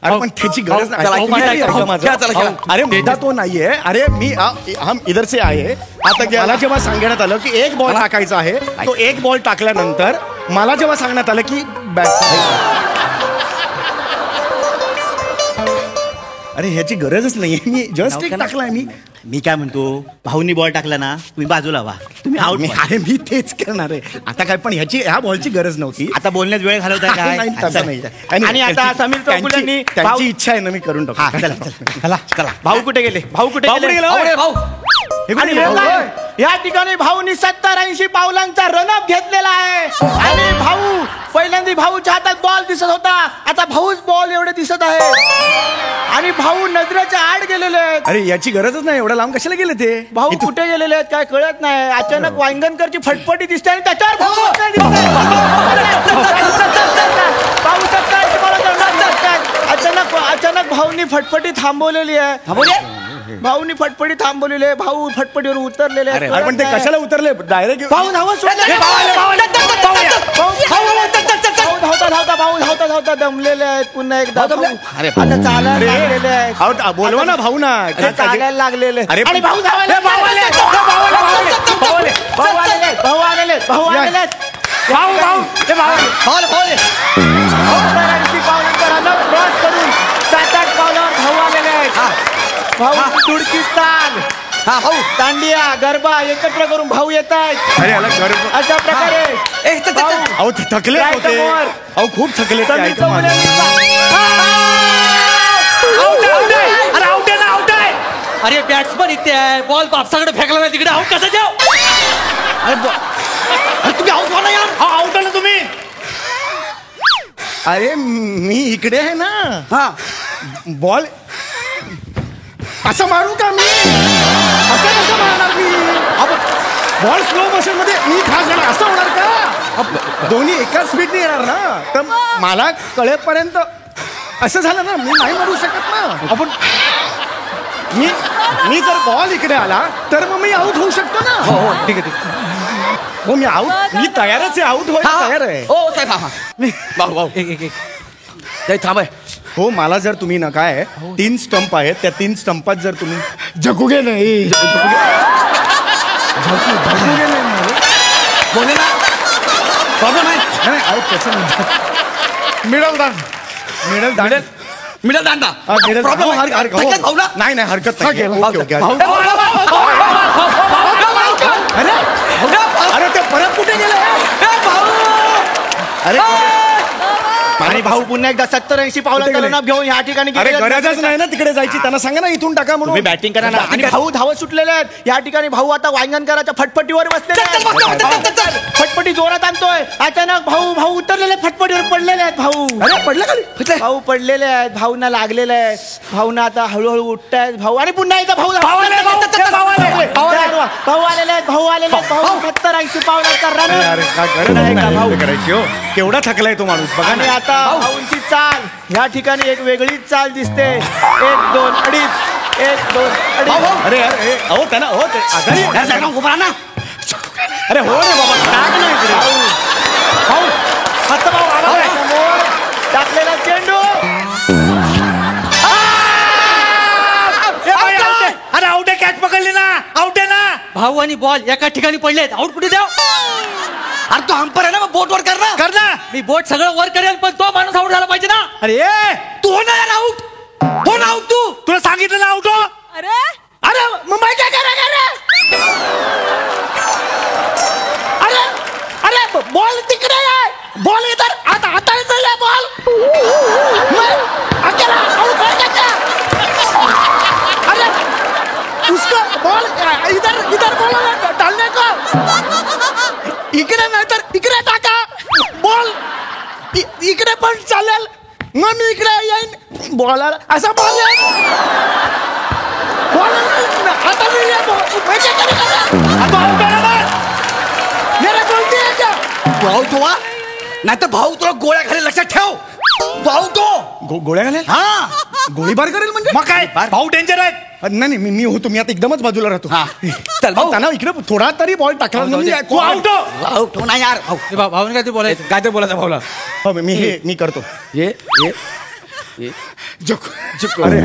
[SPEAKER 8] अरे पण त्याची गरज
[SPEAKER 2] चला,
[SPEAKER 8] नाही.
[SPEAKER 2] खेळा,
[SPEAKER 8] ऐका
[SPEAKER 2] खेळा,
[SPEAKER 8] माझं.
[SPEAKER 2] खेळा, चला, खेळा.
[SPEAKER 8] अरे मुद्दा तो नाहीये. अरे मी हम इधर से आहे. आता मला जेव्हा सांगण्यात आलं की एक बॉल टाकायचा आहे, तो एक बॉल टाकल्यानंतर मला जेव्हा सांगण्यात आलं की अरे ह्याची गरजच नाहीये, मी जस्ट एक टाकलाय.
[SPEAKER 2] मी काय म्हणतो, भाऊनी बॉल टाकला ना, तुम्ही बाजूला व्हा, तुम्ही आउट.
[SPEAKER 8] अरे मी तेच करणार आहे आता. काय पण ह्या बॉलची गरज नव्हती.
[SPEAKER 2] आता बोलण्यात वेळ घालवताय काय?
[SPEAKER 8] नाही, तसं नाही.
[SPEAKER 7] आणि आता समीर चौगुलेंनी
[SPEAKER 8] त्यांची इच्छा आहे ना, मी करून
[SPEAKER 2] हा,
[SPEAKER 8] टाकतो.
[SPEAKER 2] चला.
[SPEAKER 7] भाऊ कुठे गेले? भाऊ कुठे
[SPEAKER 2] भाऊ
[SPEAKER 7] गेले?
[SPEAKER 2] कुठे गेला? भाऊ रे, भाऊ.
[SPEAKER 7] आणि हे काय? या ठिकाणी भाऊनी 70-80 पावलांचा रनअप घेतलेला आहे. आणि भाऊ पहिल्यांदा भाऊच्या हातात बॉल दिसत होता, आता भाऊच बॉल एवढे दिसत आहे. आणि भाऊ नजरेच्या आड गेलेले आहेत.
[SPEAKER 8] अरे याची गरजच नाही, एवढ्या लांब कशाला गेले ते?
[SPEAKER 7] भाऊ कुठे गेलेले आहेत काय कळत नाही. अचानक वांगणकरची फटफटी दिसते आणि त्याच्यावर भाऊ बसलेले दिसतायत. भाऊ सत्तावीस अचानक भाऊनी फटफटी थांबवलेली आहे. भाऊनी फटफटी थांबवलेली आहे. भाऊ फटफटीवर उतरलेले आहेत.
[SPEAKER 8] अरे पण ते कशाला उतरले डायरेक्ट?
[SPEAKER 7] भाऊ धावत धावता दमलेले आहेत. पुन्हा एकदा आता चालायला लागलेले आहेत.
[SPEAKER 8] बोलवा ना भाऊ ना.
[SPEAKER 7] चालायला लागलेले.
[SPEAKER 8] अरे
[SPEAKER 7] आणि भाऊ धावायला भाऊ आलेले क्रॉस करून 7-8 पावलावर भाऊ आलेले आहेत. भाऊ तुडकी चाल भाऊ दांडिया गरबा एकत्र करून भाऊ येत आहेत.
[SPEAKER 8] अरे याला गर्भ
[SPEAKER 7] अशा प्रकारे
[SPEAKER 8] अहो थकले होते. अहो खूप थकले ते.
[SPEAKER 6] अरे बॅट्समन इथे आहे, बॉल बापसाकडे फेकला नाही, तिकडे आऊट कसं जाऊ? अरे तुम्ही आऊट व्हा ना यार.
[SPEAKER 8] आउट आला तुम्ही. अरे मी इकडे आहे ना. हा बॉल असं मारू का मी? असं कसं मारणार मी? बॉल स्लो मोशन मध्ये मी खास झाला असं होणार का? दोन्ही एकाच स्पीडने येणार ना. तर मला कळेपर्यंत असं झालं ना, मी नाही मारू शकत ना. आपण मी जर बॉल इकडे आला तर मग मी आऊट होऊ शकतो ना.
[SPEAKER 6] हो ठीक आहे.
[SPEAKER 8] हो मी आऊट, मी तयारच आहे. आऊट व्हायला तयार आहे.
[SPEAKER 6] हो साहेब भाऊ भाऊ एक थांब आहे.
[SPEAKER 8] हो मला जर तुम्ही ना काय 3 स्टंप आहेत, त्या 3 स्टंपात जर तुम्ही जगुगे नाही
[SPEAKER 6] बोले ना प्रॉब्लेम आहे.
[SPEAKER 8] नाही कसं म्हणतात मिडल दांडा नाही हरकत नाही. अरे ते परत कुठे गेले? अरे
[SPEAKER 7] आणि भाऊ पुन्हा एकदा 70-80 पावलांचा घेऊन या ठिकाणी
[SPEAKER 8] अरे गरजच नाही ना तिकडे जायची. त्यांना सांगा ना इथून टाका म्हणून.
[SPEAKER 7] बॅटिंग करा ना. आणि भाऊ धावत सुटलेले आहेत. या ठिकाणी भाऊ आता वांगणकराच्या फटफटीवर बसलेले आहेत. फटफटी जोरात आणतोय. अचानक भाऊ उतरलेले फटफटीवर पडलेले आहेत. भाऊ
[SPEAKER 8] अरे पडलं खाली.
[SPEAKER 7] भाऊ पडलेले आहेत. भाऊना लागलेले आहे. भाऊना आता हळूहळू उठतायत. भाऊ आणि पुन्हा एकदा भाऊ आलेले आहेत. भाऊ 70-80 पावलांचा रन.
[SPEAKER 8] काय गरज आहे का भाऊ करायची? हो केवढा थकलाय तो माणूस बघा.
[SPEAKER 7] आणि आता भाऊंची चाल ह्या ठिकाणी एक वेगळीच चाल दिसते. 1-2 अडीच 1-2 अडीच.
[SPEAKER 8] अरे अहो त्यांना हो ते आजारी उभा ना. अरे हो रे बाबा टाक नाही इकडे.
[SPEAKER 7] भाऊ आता भाऊ आला समोर टाकलेला चेंडू.
[SPEAKER 8] अरे आउट आहे. कॅच पकडली ना. आउट आहे ना.
[SPEAKER 6] भाऊ आणि बॉल एका ठिकाणी पडलेत. आऊट कुठे द्याव? अरे तो हंपर आहे ना, मग बोट वर कर ना. मी बोट सगळं वर करेल, पण तो माणूस आऊट झाला पाहिजे ना.
[SPEAKER 8] अरे
[SPEAKER 6] तू हो ना यार आऊट. हो ना आऊट तू.
[SPEAKER 8] तुला सांगितलं ना आउट हो.
[SPEAKER 1] अरे
[SPEAKER 8] अरे मुंबई काय करा अरे बॉल तिकडे आहे. बॉल इधर आता नाही बॉल. अकेला आउट हो गया. अरे उसका बॉल इधर बॉल डालने को. इकडे नाही तर इकडे टाका बॉल. इकडे पण चालेल. मग मी इकडे येईन. बॉल असा बॉल येईल. बॉल आता मी मेरा गलती है क्या?
[SPEAKER 6] भाऊ तो नाही तर भाऊ तुला गोळ्या घालेल, लक्षात ठेव. भाऊ तो
[SPEAKER 8] गोळ्या घालेल. हा गोळीबार करेल म्हणजे मग काय भाऊ डेंजर आहे. नाही मी होतो. मी आता एकदमच बाजूला राहतो. चल भाऊ त्यांना इकडे थोडा तरी बॉल टाकला. आउट
[SPEAKER 6] हो ना यार. भाऊ काय ते बोलायचं, काय ते बोलायचं भाऊला.
[SPEAKER 8] हो मी करतो. ये
[SPEAKER 6] अरे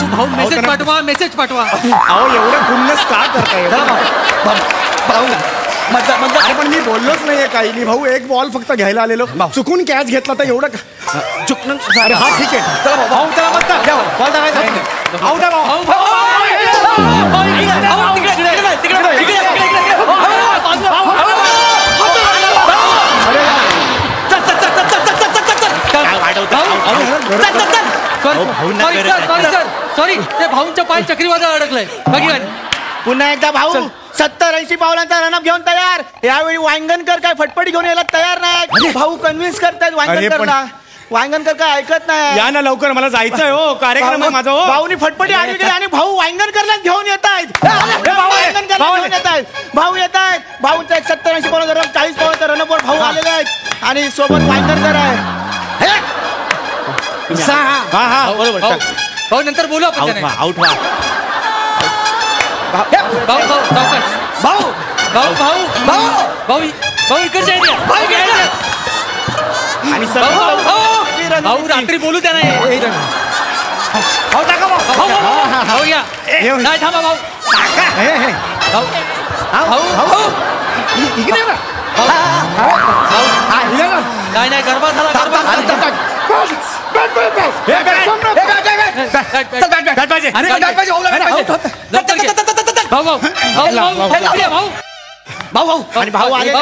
[SPEAKER 6] भाऊ मेसेज पाठवा.
[SPEAKER 8] अहो एवढं खुन्नस का करताय भाऊ? अरे पण मी बोललोच नाहीये काही. मी भाऊ एक बॉल फक्त घ्यायला आलेलो. चुकून कॅच घेतला तर एवढं चुकून. अरे हा ठीक आहे. चला भाऊ चला म्हणता बॉल टाकायचा. आउट आहे भाऊ.
[SPEAKER 6] सॉरी ते भाऊंच्या पाय चक्रीवादळ अडकलंय.
[SPEAKER 7] पुन्हा एकदा भाऊ 70-80 पावलांचा रनअप घेऊन तयार. यावेळी वांगणकर काय फटफटी घेऊन यायला तयार नाही. भाऊ कन्व्हिन्स करतायत वांगणकरला. वांगणकर काय ऐकत नाही.
[SPEAKER 8] या ना लवकर, मला जायचंय हो, कार्यक्रम आहे माझा हो.
[SPEAKER 7] भाऊनी फटफटी आणली आणि भाऊ वांगणकरला घेऊन येत आहेत. भाऊ येत आहेत, भाऊ येत आहेत. भाऊंचा 70-80 पावलाचा रन, 40 पावलाचा रनअपवर भाऊ आलेले आहेत आणि सोबत वांगणकर आहे.
[SPEAKER 8] हा
[SPEAKER 6] बरोबर. भाऊ नंतर बोलू आपण त्याने.
[SPEAKER 2] आउट व्हा.
[SPEAKER 6] भाऊ इकडच्या
[SPEAKER 2] आणि
[SPEAKER 6] भाऊ रात्री बोलू त्या नाही. भाऊ या नाही थांबा भाऊ. नाही नाही गरबा झाला गरबा.
[SPEAKER 7] भाऊ आणि भाऊ आले.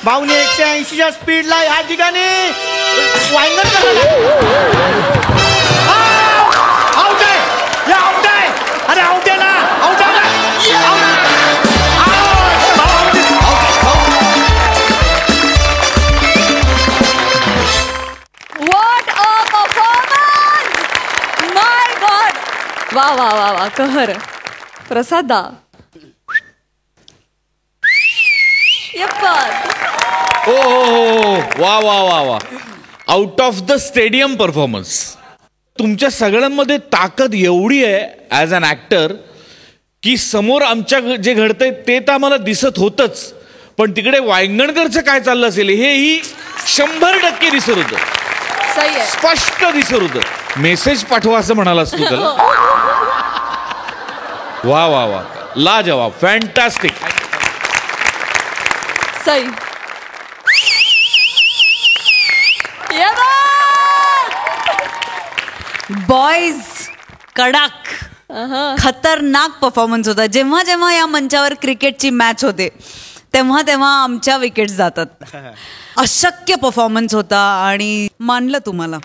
[SPEAKER 7] भाऊनी 180च्या स्पीडला ह्या ठिकाणी वांगणकर आउट आहे. अरे आउट आहे ना, आउट आहे ना.
[SPEAKER 1] What a performance! My God! वा वा वा वा, कहर. प्रसादा
[SPEAKER 4] ओ वा वा वा वा, out of the stadium performance. तुमच्या सगळ्यांमध्ये ताकद एवढी आहे ॲज अन ॲक्टर की समोर आमच्या जे घडतंय ते तर आम्हाला दिसत होतच, पण तिकडे वांगणकरचं काय चाललं असेल हेही 100% दिसत होतं.
[SPEAKER 1] सही आहे.
[SPEAKER 4] स्पष्ट दिसत होतं. मेसेज पाठवा असं म्हणालास तू त्याला. वा वा वा, लाजवाब, फॅन्टॅस्टिक.
[SPEAKER 1] सही.
[SPEAKER 5] बॉयज कडक खतरनाक परफॉर्मन्स होता. जेव्हा जेव्हा या मंचावर क्रिकेटची मॅच होते तेव्हा तेव्हा आमच्या विकेट्स जातात. अशक्य परफॉर्मन्स होता आणि मानलं तुम्हाला.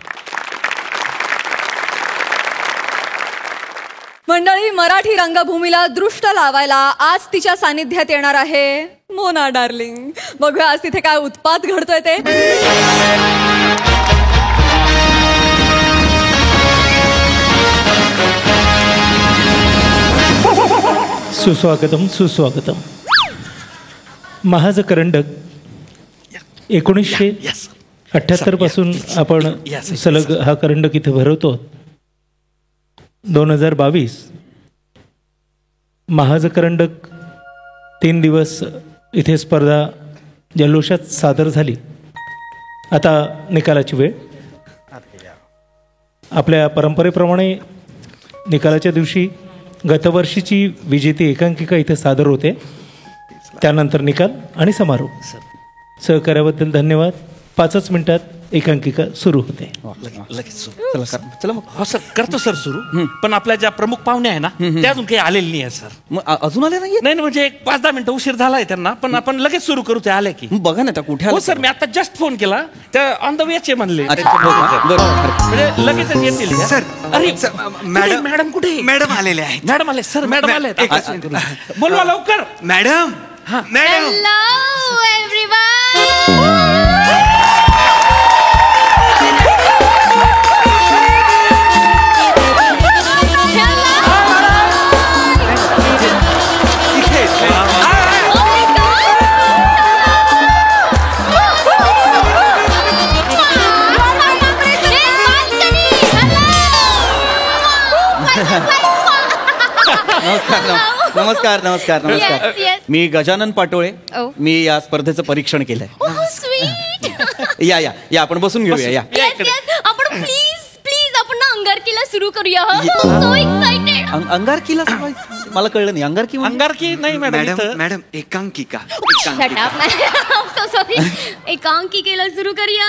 [SPEAKER 1] मंडळी, मराठी रंगभूमीला दृष्ट लावायला आज तिच्या सानिध्यात येणार आहे मोना डार्लिंग. बघूया आज तिथे काय उत्पात घडतोय ते.
[SPEAKER 10] सुस्वागतम सुस्वागतम. महाज करंडक 1978 पासून आपण सलग हा करंडक इथे भरवतो. 2022 महाज करंडक 3 दिवस इथे स्पर्धा जल्लोषात सादर झाली. आता निकालाची वेळ. आपल्या परंपरेप्रमाणे निकालाच्या दिवशी गतवर्षीची विजेती एकांकिका इथे सादर होते. त्यानंतर निकाल आणि समारोप. सहकार्याबद्दल धन्यवाद. 5च मिनिटात एकांकिका सुरू होते.
[SPEAKER 8] चला मग. हो सर, करतो सर सुरू. पण आपल्या ज्या प्रमुख पाहुणे आहे ना त्या अजून काही आलेले नाही आहे सर.
[SPEAKER 2] अजून आले नाही.
[SPEAKER 8] नाही म्हणजे 5-10 मिनिटं उशीर झालाय त्यांना, पण आपण लगेच सुरू करू. ते आले की
[SPEAKER 2] बघा ना कुठे.
[SPEAKER 8] हो सर, मी आता जस्ट फोन केला, त्या ऑन द वेचे म्हणले.
[SPEAKER 2] म्हणजे
[SPEAKER 8] लगेच येतील सर. अरे मॅडम कुठे?
[SPEAKER 11] मॅडम आलेले आहेत.
[SPEAKER 8] मॅडम आले सर. मॅडम आले. बोलवा लवकर
[SPEAKER 11] मॅडम. मॅडम
[SPEAKER 2] नमस्कार नमस्कार नमस्कार. मी गजानन पाटोळे. मी या स्पर्धेचं परीक्षण केलंय. या या या आपण बसून घेऊया. या
[SPEAKER 12] आपण प्लीज आपण ना अंगारकीला सुरू करूया. So excited.
[SPEAKER 2] अंगारकीला मला कळलं नाही.
[SPEAKER 8] अंगारकी नाही मॅडम.
[SPEAKER 11] मॅडम एकांकिका.
[SPEAKER 12] Shut up. So sorry. एकांकिकेला सुरू करूया.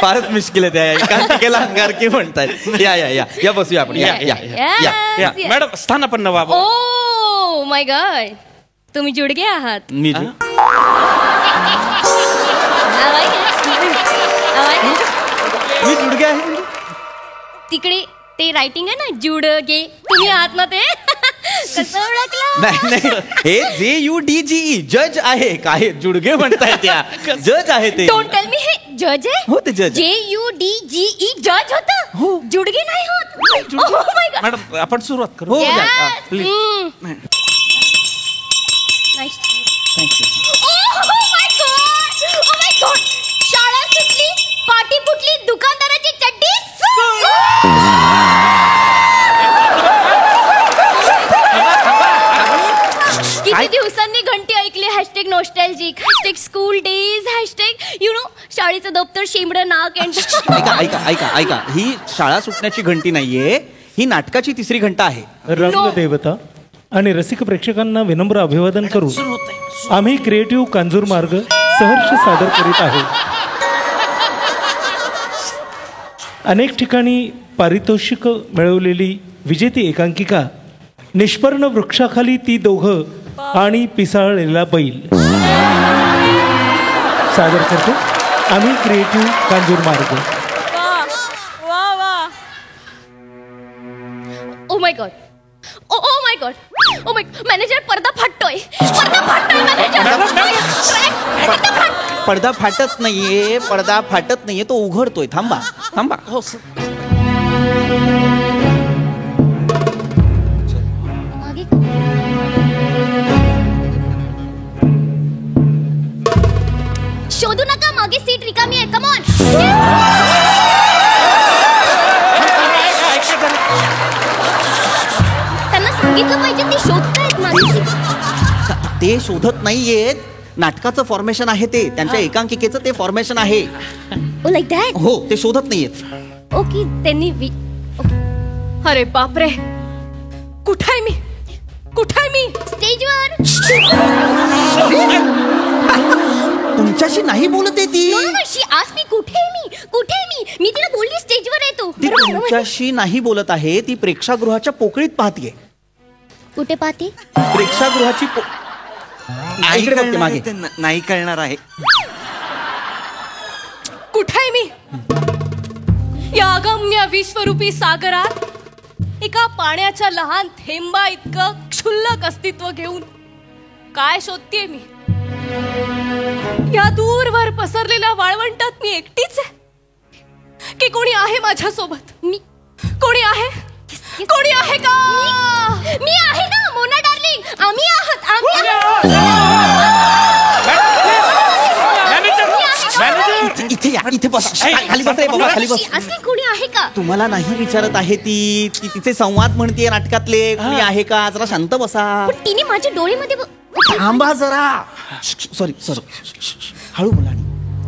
[SPEAKER 2] फारच मुश्किल आहे त्या एकांकिकेला अंगारकी म्हणतात. या या या या बसूया आपण. या या या
[SPEAKER 8] मॅडम स्थान पण नवा.
[SPEAKER 12] ओ माय गॉड, तुम्ही जुडगे आहात.
[SPEAKER 2] मी जुडगे आहे.
[SPEAKER 12] तिकडे ते रायटिंग आहे ना जुडगे, तुम्ही आहात ना ते. कसं ओळखलं?
[SPEAKER 2] नाही नाही हे JUDGE जज आहे काय जुडगे म्हणताय त्या जज आहे ते.
[SPEAKER 12] डोंट टेल मी हे जज आहे.
[SPEAKER 2] हो, ते judge आहे.
[SPEAKER 12] JUDGE जज होतं.
[SPEAKER 2] हो.
[SPEAKER 12] जुडगे नाही होत. Oh my God.
[SPEAKER 11] मॅडम आपण सुरुवात करू.
[SPEAKER 2] हो
[SPEAKER 12] Yes.
[SPEAKER 2] Please.
[SPEAKER 12] Nice. Oh my God. Oh my God. शाळा सुटली, पाटी फुटली, दुकानदाराची चड्डी. किती दिवसांनी घंटी ऐकली. Hashtag nostalgic, hashtag school days, hashtag you know शाळेचं दप्तर शेंबडं नाक अँड
[SPEAKER 2] ऐका ऐका ऐका ऐका ही शाळा सुटण्याची घंटी नाहीये, ही नाटकाची तिसरी घंटा आहे.
[SPEAKER 10] रंगदेवता आणि रसिक प्रेक्षकांना विनम्र अभिवादन करून आम्ही क्रिएटिव्ह कांजूर मार्ग सहर्ष सादर करीत आहोत. अनेक ठिकाणी पारितोषिक मिळवलेली विजेती एकांकिका निष्पर्ण वृक्षाखाली ती दोघं आणि पिसाळलेला बैल सादर करतो आम्ही क्रिएटिव्ह कांजूर मार्ग.
[SPEAKER 12] Oh my God. Oh my God. Oh my manager पडदा फाटतोय. मॅनेजर.
[SPEAKER 2] पडदा फाटत नाहीये, पडदा फाटत नाहीये, तो उघडतोय. थांबा थांबा. हो
[SPEAKER 12] शोधू नका, मागे सीट रिकामी आहे. Come on. त्यांना सांगितलं पाहिजे, ते शोधतायत मागे सीट.
[SPEAKER 2] ते शोधत नाहीयेत, नाटकाचं फॉर्मेशन आहे ते, त्यांच्या एकांकिकेचं ते फॉर्मेशन आहे.
[SPEAKER 12] ओ लाईक दॅट.
[SPEAKER 2] हो ते शोधत नाहीयेत.
[SPEAKER 12] ओके त्यांनी
[SPEAKER 1] अरे बापरे, कुठाय मी, कुठाय मी?
[SPEAKER 12] स्टेजवर.
[SPEAKER 2] तुमच्याशी नाही बोलत आहे ती.
[SPEAKER 12] शी आज मी कुठे मी, कुठे मी तिला बोलली स्टेजवर येतो.
[SPEAKER 2] ती तुमच्याशी नाही बोलत आहे, ती प्रेक्षागृहाच्या पोकळीत पाहतीये.
[SPEAKER 12] कुठे पाहते?
[SPEAKER 2] प्रेक्षागृहाची इकडे बघते मागे.
[SPEAKER 11] नाही कळणार आहे.
[SPEAKER 1] कुठाय मी? या अगम्य विश्वरूपी सागरात एका पाण्याच्या लहान थेंबा इतकं क्षुल्लक अस्तित्व घेऊन काय शोधतेय मी? या दूरवर पसरलेल्या वाळवंटात मी एकटीच आहे की कोणी आहे माझ्या सोबत?
[SPEAKER 12] मी
[SPEAKER 1] कोणी आहे? कोणी आहे का?
[SPEAKER 12] मी आहे ना मोना डार्लिंग. आम्ही आहात.
[SPEAKER 2] इथे या, इथे बस. खाली बस रे बाबा, खाली बस.
[SPEAKER 12] असली कोणी आहे का?
[SPEAKER 2] तुम्हाला नाही विचारत आहे ती तिचे संवाद म्हणतीये नाटकातले. कोणी आहे का? जरा शांत बसा.
[SPEAKER 12] पण तिने माझ्या डोळेमध्ये
[SPEAKER 2] थांबा जरा. सॉरी हळू बोला.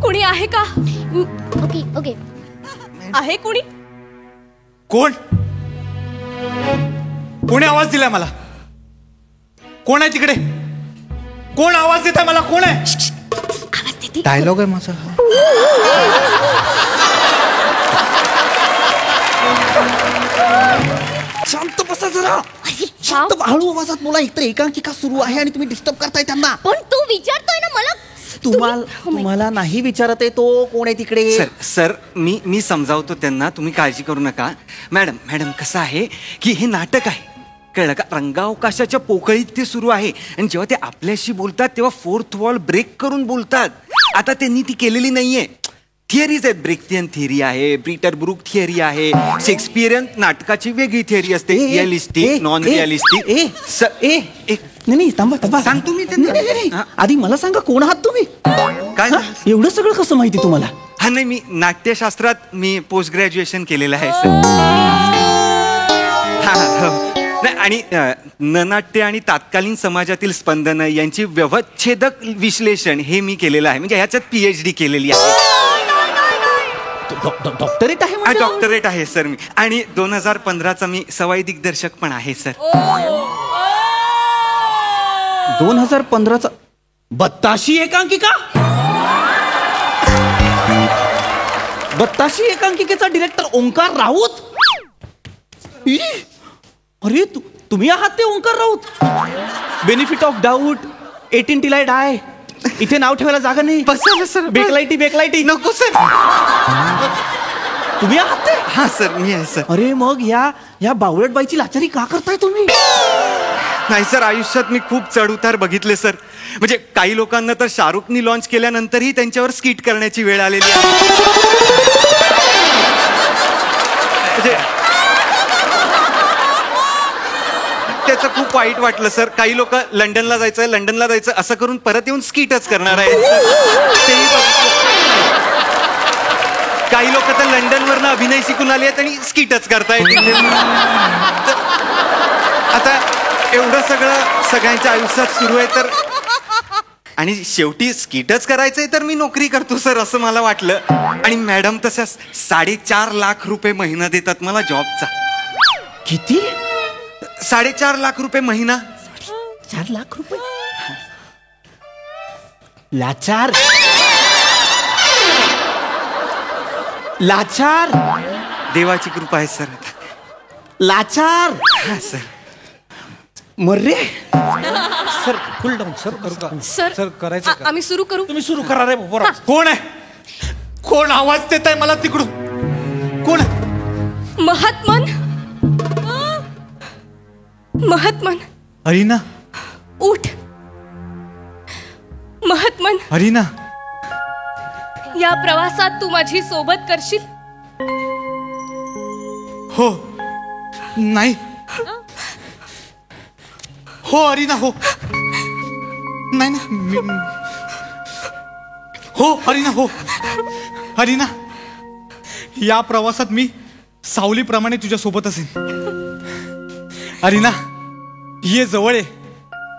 [SPEAKER 1] कोणी आहे का?
[SPEAKER 12] Okay okay.
[SPEAKER 1] आहे कोणी?
[SPEAKER 11] कोण कोणी आवाज दिलाय मला? कोण आहे तिकडे? कोण आवाज देत आहे मला? कोण आहे?
[SPEAKER 7] डायलॉग आहे माझा.
[SPEAKER 2] शांत बसा जरा. शांत हळू आवाजात बोला. एकतर एकांकिका सुरू आहे आणि तुम्ही डिस्टर्ब करताय त्यांना.
[SPEAKER 12] पण तू विचारतोय ना मला.
[SPEAKER 2] तुम्हाला नाही विचारत आहे तो कोण आहे तिकडे.
[SPEAKER 11] सर मी समजावतो त्यांना, तुम्ही काळजी करू नका. मॅडम कसं आहे की हे नाटक आहे, कळलं का? रंगावकाशाच्या पोकळीत ते सुरू आहे आणि जेव्हा ते आपल्याशी बोलतात तेव्हा फोर्थ वॉल ब्रेक करून बोलतात. आता त्यांनी ती केलेली नाहीये. थिअरीज आहेत. ब्रेक्थियन थिअरी आहे, पीटर ब्रूक थिअरी आहे, शेक्सपियरियन नाटकाची वेगळी थिअरी असते, रिअलिस्टिक, नॉन रिअलिस्टिक.
[SPEAKER 2] नाही थांबा
[SPEAKER 11] सांगतो मी त्यांना.
[SPEAKER 2] आधी मला सांगा कोण आहात तुम्ही?
[SPEAKER 11] काय
[SPEAKER 2] एवढं सगळं कसं माहिती तुम्हाला?
[SPEAKER 11] हा नाही, मी नाट्यशास्त्रात मी पोस्ट ग्रॅज्युएशन केलेलं आहे सर. नाही आणि ननाट्य आणि तात्कालीन समाजातील स्पंदन यांची व्यवच्छेदक विश्लेषण हे मी केलेलं आहे. म्हणजे ह्याच्यात PhD केलेली आहे.
[SPEAKER 2] डॉक्टरेट आहे?
[SPEAKER 11] डॉक्टरेट आहे सर मी. आणि 2015चा मी सवाई दिग्दर्शक पण आहे सर.
[SPEAKER 2] 2015चा 82 एकांकिका. 82 एकांकिकेचा डिरेक्टर ओंकार राऊत. अरे तुम्ही आहात ते Omkar Raut. Benefit of doubt, 18 till I die. इथे नाव ठेवायला जागा नाही.
[SPEAKER 11] सर
[SPEAKER 2] बेकलाईटी
[SPEAKER 11] नको सर.
[SPEAKER 2] तुम्ही आहात ते?
[SPEAKER 11] हा सर मी आहे सर.
[SPEAKER 2] अरे मग या बावळट बाईची लाचारी का करताय तुम्ही?
[SPEAKER 11] नाही सर, आयुष्यात मी खूप चढउतार बघितले सर. म्हणजे काही लोकांना तर शाहरुखनी लॉन्च केल्यानंतरही त्यांच्यावर स्किट करण्याची वेळ आलेली आहे. म्हणजे त्याचं खूप वाईट वाटलं सर. काही लोक लंडनला जायचं असं करून परत येऊन स्किटच करणार आहेत. तेही बघितलं. काही लोक तर लंडनवरनं अभिनय शिकून आले आहेत आणि स्किटच करतायत. आता एवढं सगळं सगळ्यांच्या आयुष्यात सुरू आहे तर, आणि शेवटी स्किटच करायचंय तर मी नोकरी करतो सर असं मला वाटलं. आणि मॅडम तशा 4.5 लाख रुपये महिना देतात मला जॉबचा.
[SPEAKER 7] किती?
[SPEAKER 11] 4.5 लाख रुपये महिना.
[SPEAKER 7] 4 लाख रुपये? लाचार. लाचार.
[SPEAKER 11] देवाची कृपा आहे सर.
[SPEAKER 7] लाचार.
[SPEAKER 11] हा सर.
[SPEAKER 7] मर्रे.
[SPEAKER 8] Sir full down sir. करू का
[SPEAKER 1] सर
[SPEAKER 8] करायचं का?
[SPEAKER 1] आम्ही सुरू करू.
[SPEAKER 8] तुम्ही सुरू करा रे बरोबर. कोण आहे? कोण आवाज देत आहे मला तिकडून? कोण आहे?
[SPEAKER 1] महात्मन. महात्मन
[SPEAKER 8] अरिना.
[SPEAKER 1] उठ. महात्मन,
[SPEAKER 8] अरिना.
[SPEAKER 1] या प्रवासात तू माझी सोबत करशील?
[SPEAKER 8] हो. नाही. हो अरिना हो. नाही ना हो अरिना हो. अरिना, या प्रवासात मी सावलीप्रमाणे तुझ्या सोबत असेल. अरिना ये जवळ ये.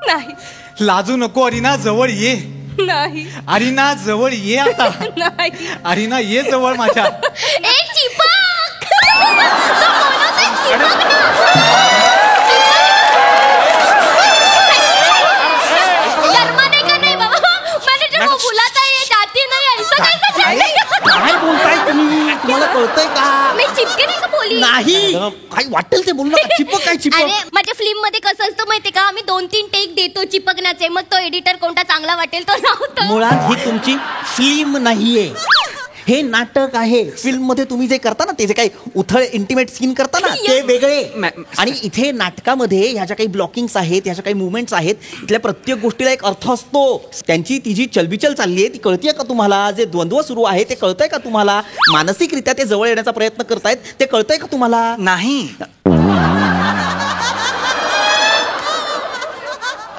[SPEAKER 1] नाही.
[SPEAKER 8] लाजू नको अरिना, जवळ ये.
[SPEAKER 1] नाही.
[SPEAKER 8] अरिना जवळ ये आता.
[SPEAKER 1] नाही.
[SPEAKER 8] अरिना ये जवळ माझ्या.
[SPEAKER 12] एक चिपक. तो बोलत आहे चिपक ना. शर्माने का नहीं बाबा? मैंने जब वो बुलाता है ये जाती नहीं, ऐसा कैसे चलेगा?
[SPEAKER 7] काय बोलताय तुम्ही? तुम्हाला कळतंय का?
[SPEAKER 12] मी चिपके नाही का बोली?
[SPEAKER 7] नाही. काय वाटेल ते बोलू नका. चिपक काय चिपक?
[SPEAKER 12] अरे माझ्या फिल्म मध्ये कसं असतं माहितीये का? आम्ही 2-3 टेक देतो चिपकण्याचे, मग तो एडिटर कोणता चांगला वाटेल तो लावतो.
[SPEAKER 7] मुळात ही तुमची फिल्म नाहीये, हे नाटक आहे. फिल्म मध्ये तुम्ही जे करता ना, ते जे काही उथळ इंटिमेट सीन करता ना, ते वेगळे. आणि इथे नाटकामध्ये ह्या ज्या काही ब्लॉकिंग्स आहेत, ह्या ज्या काही मुवमेंट्स आहेत, इथल्या प्रत्येक गोष्टीला एक अर्थ असतो. त्यांची ती जी चलबिचल चालली आहे ती कळतीये का तुम्हाला? जे द्वंद्व सुरू आहे ते कळतंय का तुम्हाला? मानसिकरित्या ते जवळ येण्याचा प्रयत्न करतायत ते कळतंय का तुम्हाला?
[SPEAKER 11] नाही.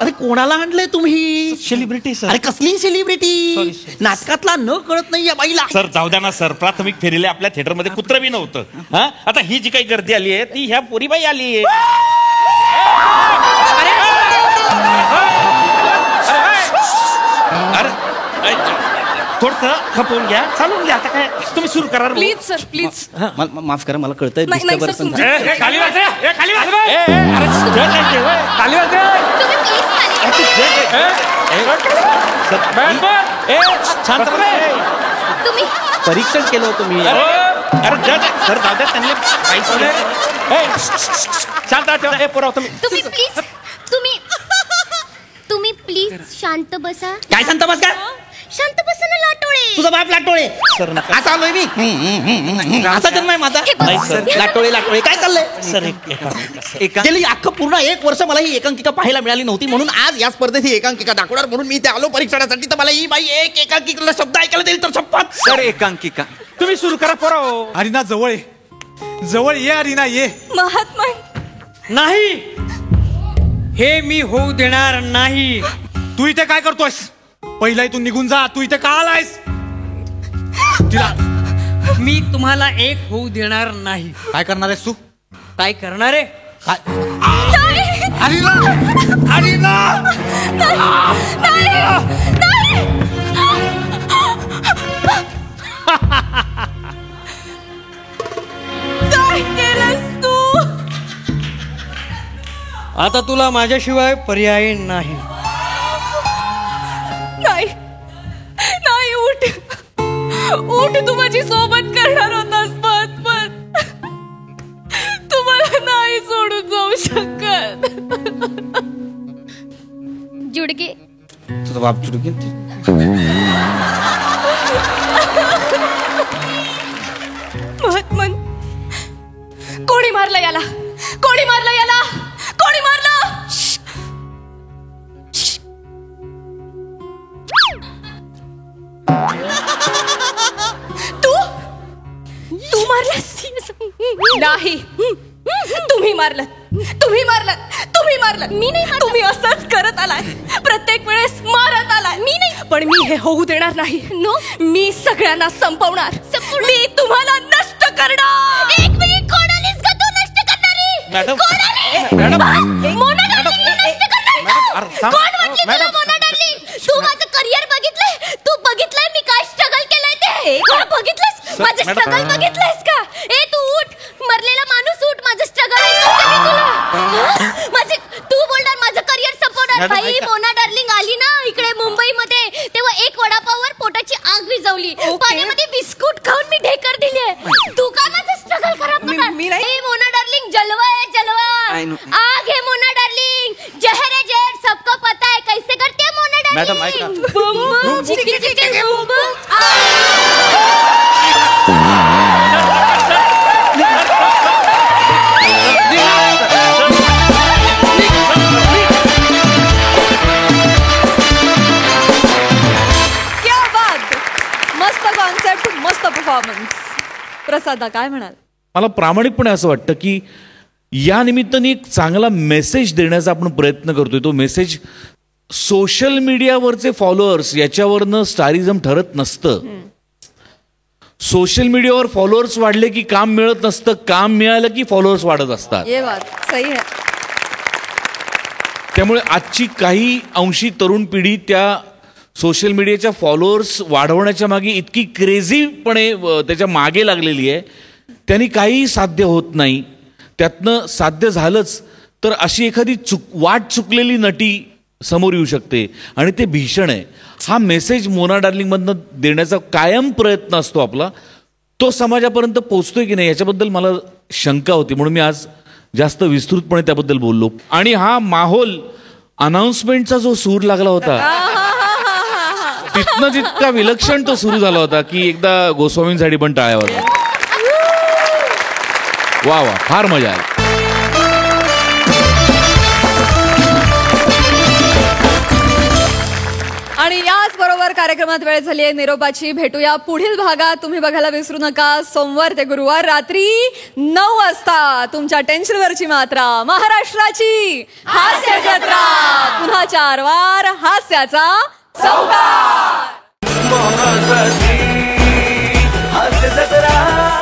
[SPEAKER 7] अरे कोणाला आणलंय तुम्ही?
[SPEAKER 8] Celebrity sir.
[SPEAKER 7] अरे कसली सेलिब्रिटी? नाटकातला न कळत नाही या बाईला.
[SPEAKER 13] सर जाऊ द्या ना सर. प्राथमिक फेरीला आपल्या थिएटरमध्ये कुत्रं बी नव्हतं. हा आता ही जी काही गर्दी आली आहे ती ह्या पोरीबाई आली आहे. अरे थोडस खपवून घ्या, चालून घ्या. आता काय तुम्ही सुरू करा.
[SPEAKER 1] Please sir please.
[SPEAKER 7] माफ करा, मला कळतंय
[SPEAKER 1] नाही, नाही,
[SPEAKER 7] disturbance
[SPEAKER 1] सर, तुमची-
[SPEAKER 7] झालं.
[SPEAKER 13] खाली वाज रे, खाली वाज. खाली वाज.
[SPEAKER 12] तुम्ही प्लीज
[SPEAKER 13] शांत बस.
[SPEAKER 12] तुम्ही
[SPEAKER 7] परीक्षण केलं होतं मी.
[SPEAKER 13] अरे जज सर जाऊ द्या, त्यांनी शांत ठेवा. पुराव तुम्ही.
[SPEAKER 12] तुम्ही प्लीज तुम्ही प्लीज शांत बसा.
[SPEAKER 7] काय शांत बस का?
[SPEAKER 12] शांत बसा ना लाटोळे.
[SPEAKER 7] तुझा बाप लाटोळे. असा आलोय मी. असा जन्म आहे माझा.
[SPEAKER 12] नाही, सर.
[SPEAKER 7] लाटोळे लाटोळे काय चाललंय?
[SPEAKER 13] सर
[SPEAKER 7] गेली अख्खं पूर्ण 1 वर्ष मला ही एकांकिका पाहायला मिळाली नव्हती, म्हणून आज या स्पर्धेत ही एकांकिका दाखवणार म्हणून मी इथे आलो परीक्षणासाठी. तर मला ही बाई एक एकांकिकेला शब्द ऐकायला देईल तर शपथ.
[SPEAKER 11] सर एकांकिका
[SPEAKER 13] तुम्ही सुरू करा. पोराव
[SPEAKER 8] अरिना जवळ ये. जवळ ये अरिना ये.
[SPEAKER 1] महात्मन
[SPEAKER 6] नाही, हे मी होऊ देणार नाही.
[SPEAKER 8] तू इथे काय करतोयस? पहिला इथून निघून जा. तू इथे का आलायस? तिला
[SPEAKER 6] मी तुम्हाला एक होऊ देणार नाही.
[SPEAKER 8] काय करणार आहेस तू?
[SPEAKER 6] काय करणार आहे?
[SPEAKER 8] अरिना. अरिना.
[SPEAKER 1] काय केलंस तू?
[SPEAKER 6] आता तुला माझ्याशिवाय पर्याय नाही.
[SPEAKER 1] नाही नाही. उठ उठ. तू माझी सोबत करणार होतास. पण तू मला नाही सोडून जाऊ शकत.
[SPEAKER 12] जुडगे
[SPEAKER 7] तुझा बाप जुडगे.
[SPEAKER 1] महात्मन, कोणी मारलं याला? कोणी मारलं याला? कोणी मारलं?
[SPEAKER 12] मारलास
[SPEAKER 1] नाही तुम्ही मारलं तुम्ही मारलं तुम्ही मारलं
[SPEAKER 12] मी नाही मारलं.
[SPEAKER 1] तुम्ही असंच करत आलाय प्रत्येक वेळेस मारत आलाय
[SPEAKER 12] मी नाही.
[SPEAKER 1] पण मी हे होऊ देणार नाही
[SPEAKER 12] नो.
[SPEAKER 1] मी सगळ्यांना संपवणार मी तुम्हाला नष्ट करणार.
[SPEAKER 12] एक मिनिट, कोण आलीस का तू नष्ट करणारी?
[SPEAKER 13] मॅडम.
[SPEAKER 12] कोण आली?
[SPEAKER 13] मॅडम.
[SPEAKER 12] मोना डार्लिंगला नष्ट करणारी का?
[SPEAKER 13] अरे, थांब.
[SPEAKER 12] कोण म्हटली तुला
[SPEAKER 13] मॅडम.
[SPEAKER 12] मोना डार्लिंग? तू माझं करिअर बघितलंय? तू बघितलंय मी काय स्ट्रगल केलंय ते? कोण बघितलंस? माझं
[SPEAKER 13] मॅडम.
[SPEAKER 12] स्ट्रगल बघितलंयस का? ए तू उठ, मरलेला माणूस उठ, माझं स्ट्रगल ऐकते मी तुला. माझे तू बोलणार माझं करिअर संपवणार.
[SPEAKER 13] मॅडम,
[SPEAKER 12] बाई
[SPEAKER 13] ऐका.
[SPEAKER 12] मोना डार्लिंग आली ना इकडे मुंबईमध्ये तेव्हा एक वडापाववर पोटाची आग विझवली. पाण्यामध्ये बिस्कुट खाऊन मी ढेकर दिली. तू काय माझं स्ट्रगल खराब करणार?
[SPEAKER 1] मी नाही.
[SPEAKER 12] ए मोना डार्लिंग जलवा है जलवा.
[SPEAKER 11] I know.
[SPEAKER 12] आग है मोना डार्लिंग, जहर है जहर, सबको पता है कैसे करते हैं मोना डार्लिंग.
[SPEAKER 13] मॅडम, ऐका.
[SPEAKER 12] बम बम चिकी चिकी बम बम.
[SPEAKER 1] क्या बात मस्त कॉन्सेप्ट मस्त परफॉर्मन्स. प्रसादा काय म्हणाल?
[SPEAKER 4] मला प्रामाणिकपणे असं वाटतं की या निमित्ताने एक चांगला मेसेज देण्याचा आपण प्रयत्न करतोय. तो मेसेज सोशल मीडियावरचे फॉलोअर्स याच्यावरनं स्टारिझम ठरत नसतं. सोशल मीडियावर फॉलोअर्स वाढले की काम मिळत नसतं, काम मिळालं की फॉलोअर्स वाढत असतात.
[SPEAKER 1] ये बात सही है.
[SPEAKER 4] त्यामुळे आजची काही अंशी तरुण पिढी त्या सोशल मीडियाच्या फॉलोअर्स वाढवण्याच्या मागे इतकी क्रेझीपणे त्याच्या मागे लागलेली आहे, त्यांनी काहीही साध्य होत नाही. त्यातनं साध्य झालंच तर अशी एखादी वाट चुकलेली नटी समोर येऊ शकते आणि ते भीषण आहे. हा मेसेज मोना डार्लिंगमधनं देण्याचा कायम प्रयत्न असतो आपला. तो समाजापर्यंत पोहोचतोय की नाही याच्याबद्दल मला शंका होती, म्हणून मी आज जास्त विस्तृतपणे त्याबद्दल बोललो. आणि हा माहोल अनाउन्समेंटचा जो सूर लागला होता तिथनं जितका विलक्षण तो सुरू झाला होता की एकदा गोस्वामींसाठी पण टाळ्या वाजल्या. वा वा, फार मजा आली.
[SPEAKER 1] आणि याच बरोबर कार्यक्रमात वेळ झाली आहे निरोपाची. भेटूया पुढील भागात. तुम्ही बघायला विसरू नका सोमवार ते गुरुवार रात्री 9 वाजता तुमच्या टेन्शनवरची मात्रा महाराष्ट्राची हास्य जत्रा. पुन्हा 4 वार हास्याचा चौकार.
[SPEAKER 14] हास्य जत्रा.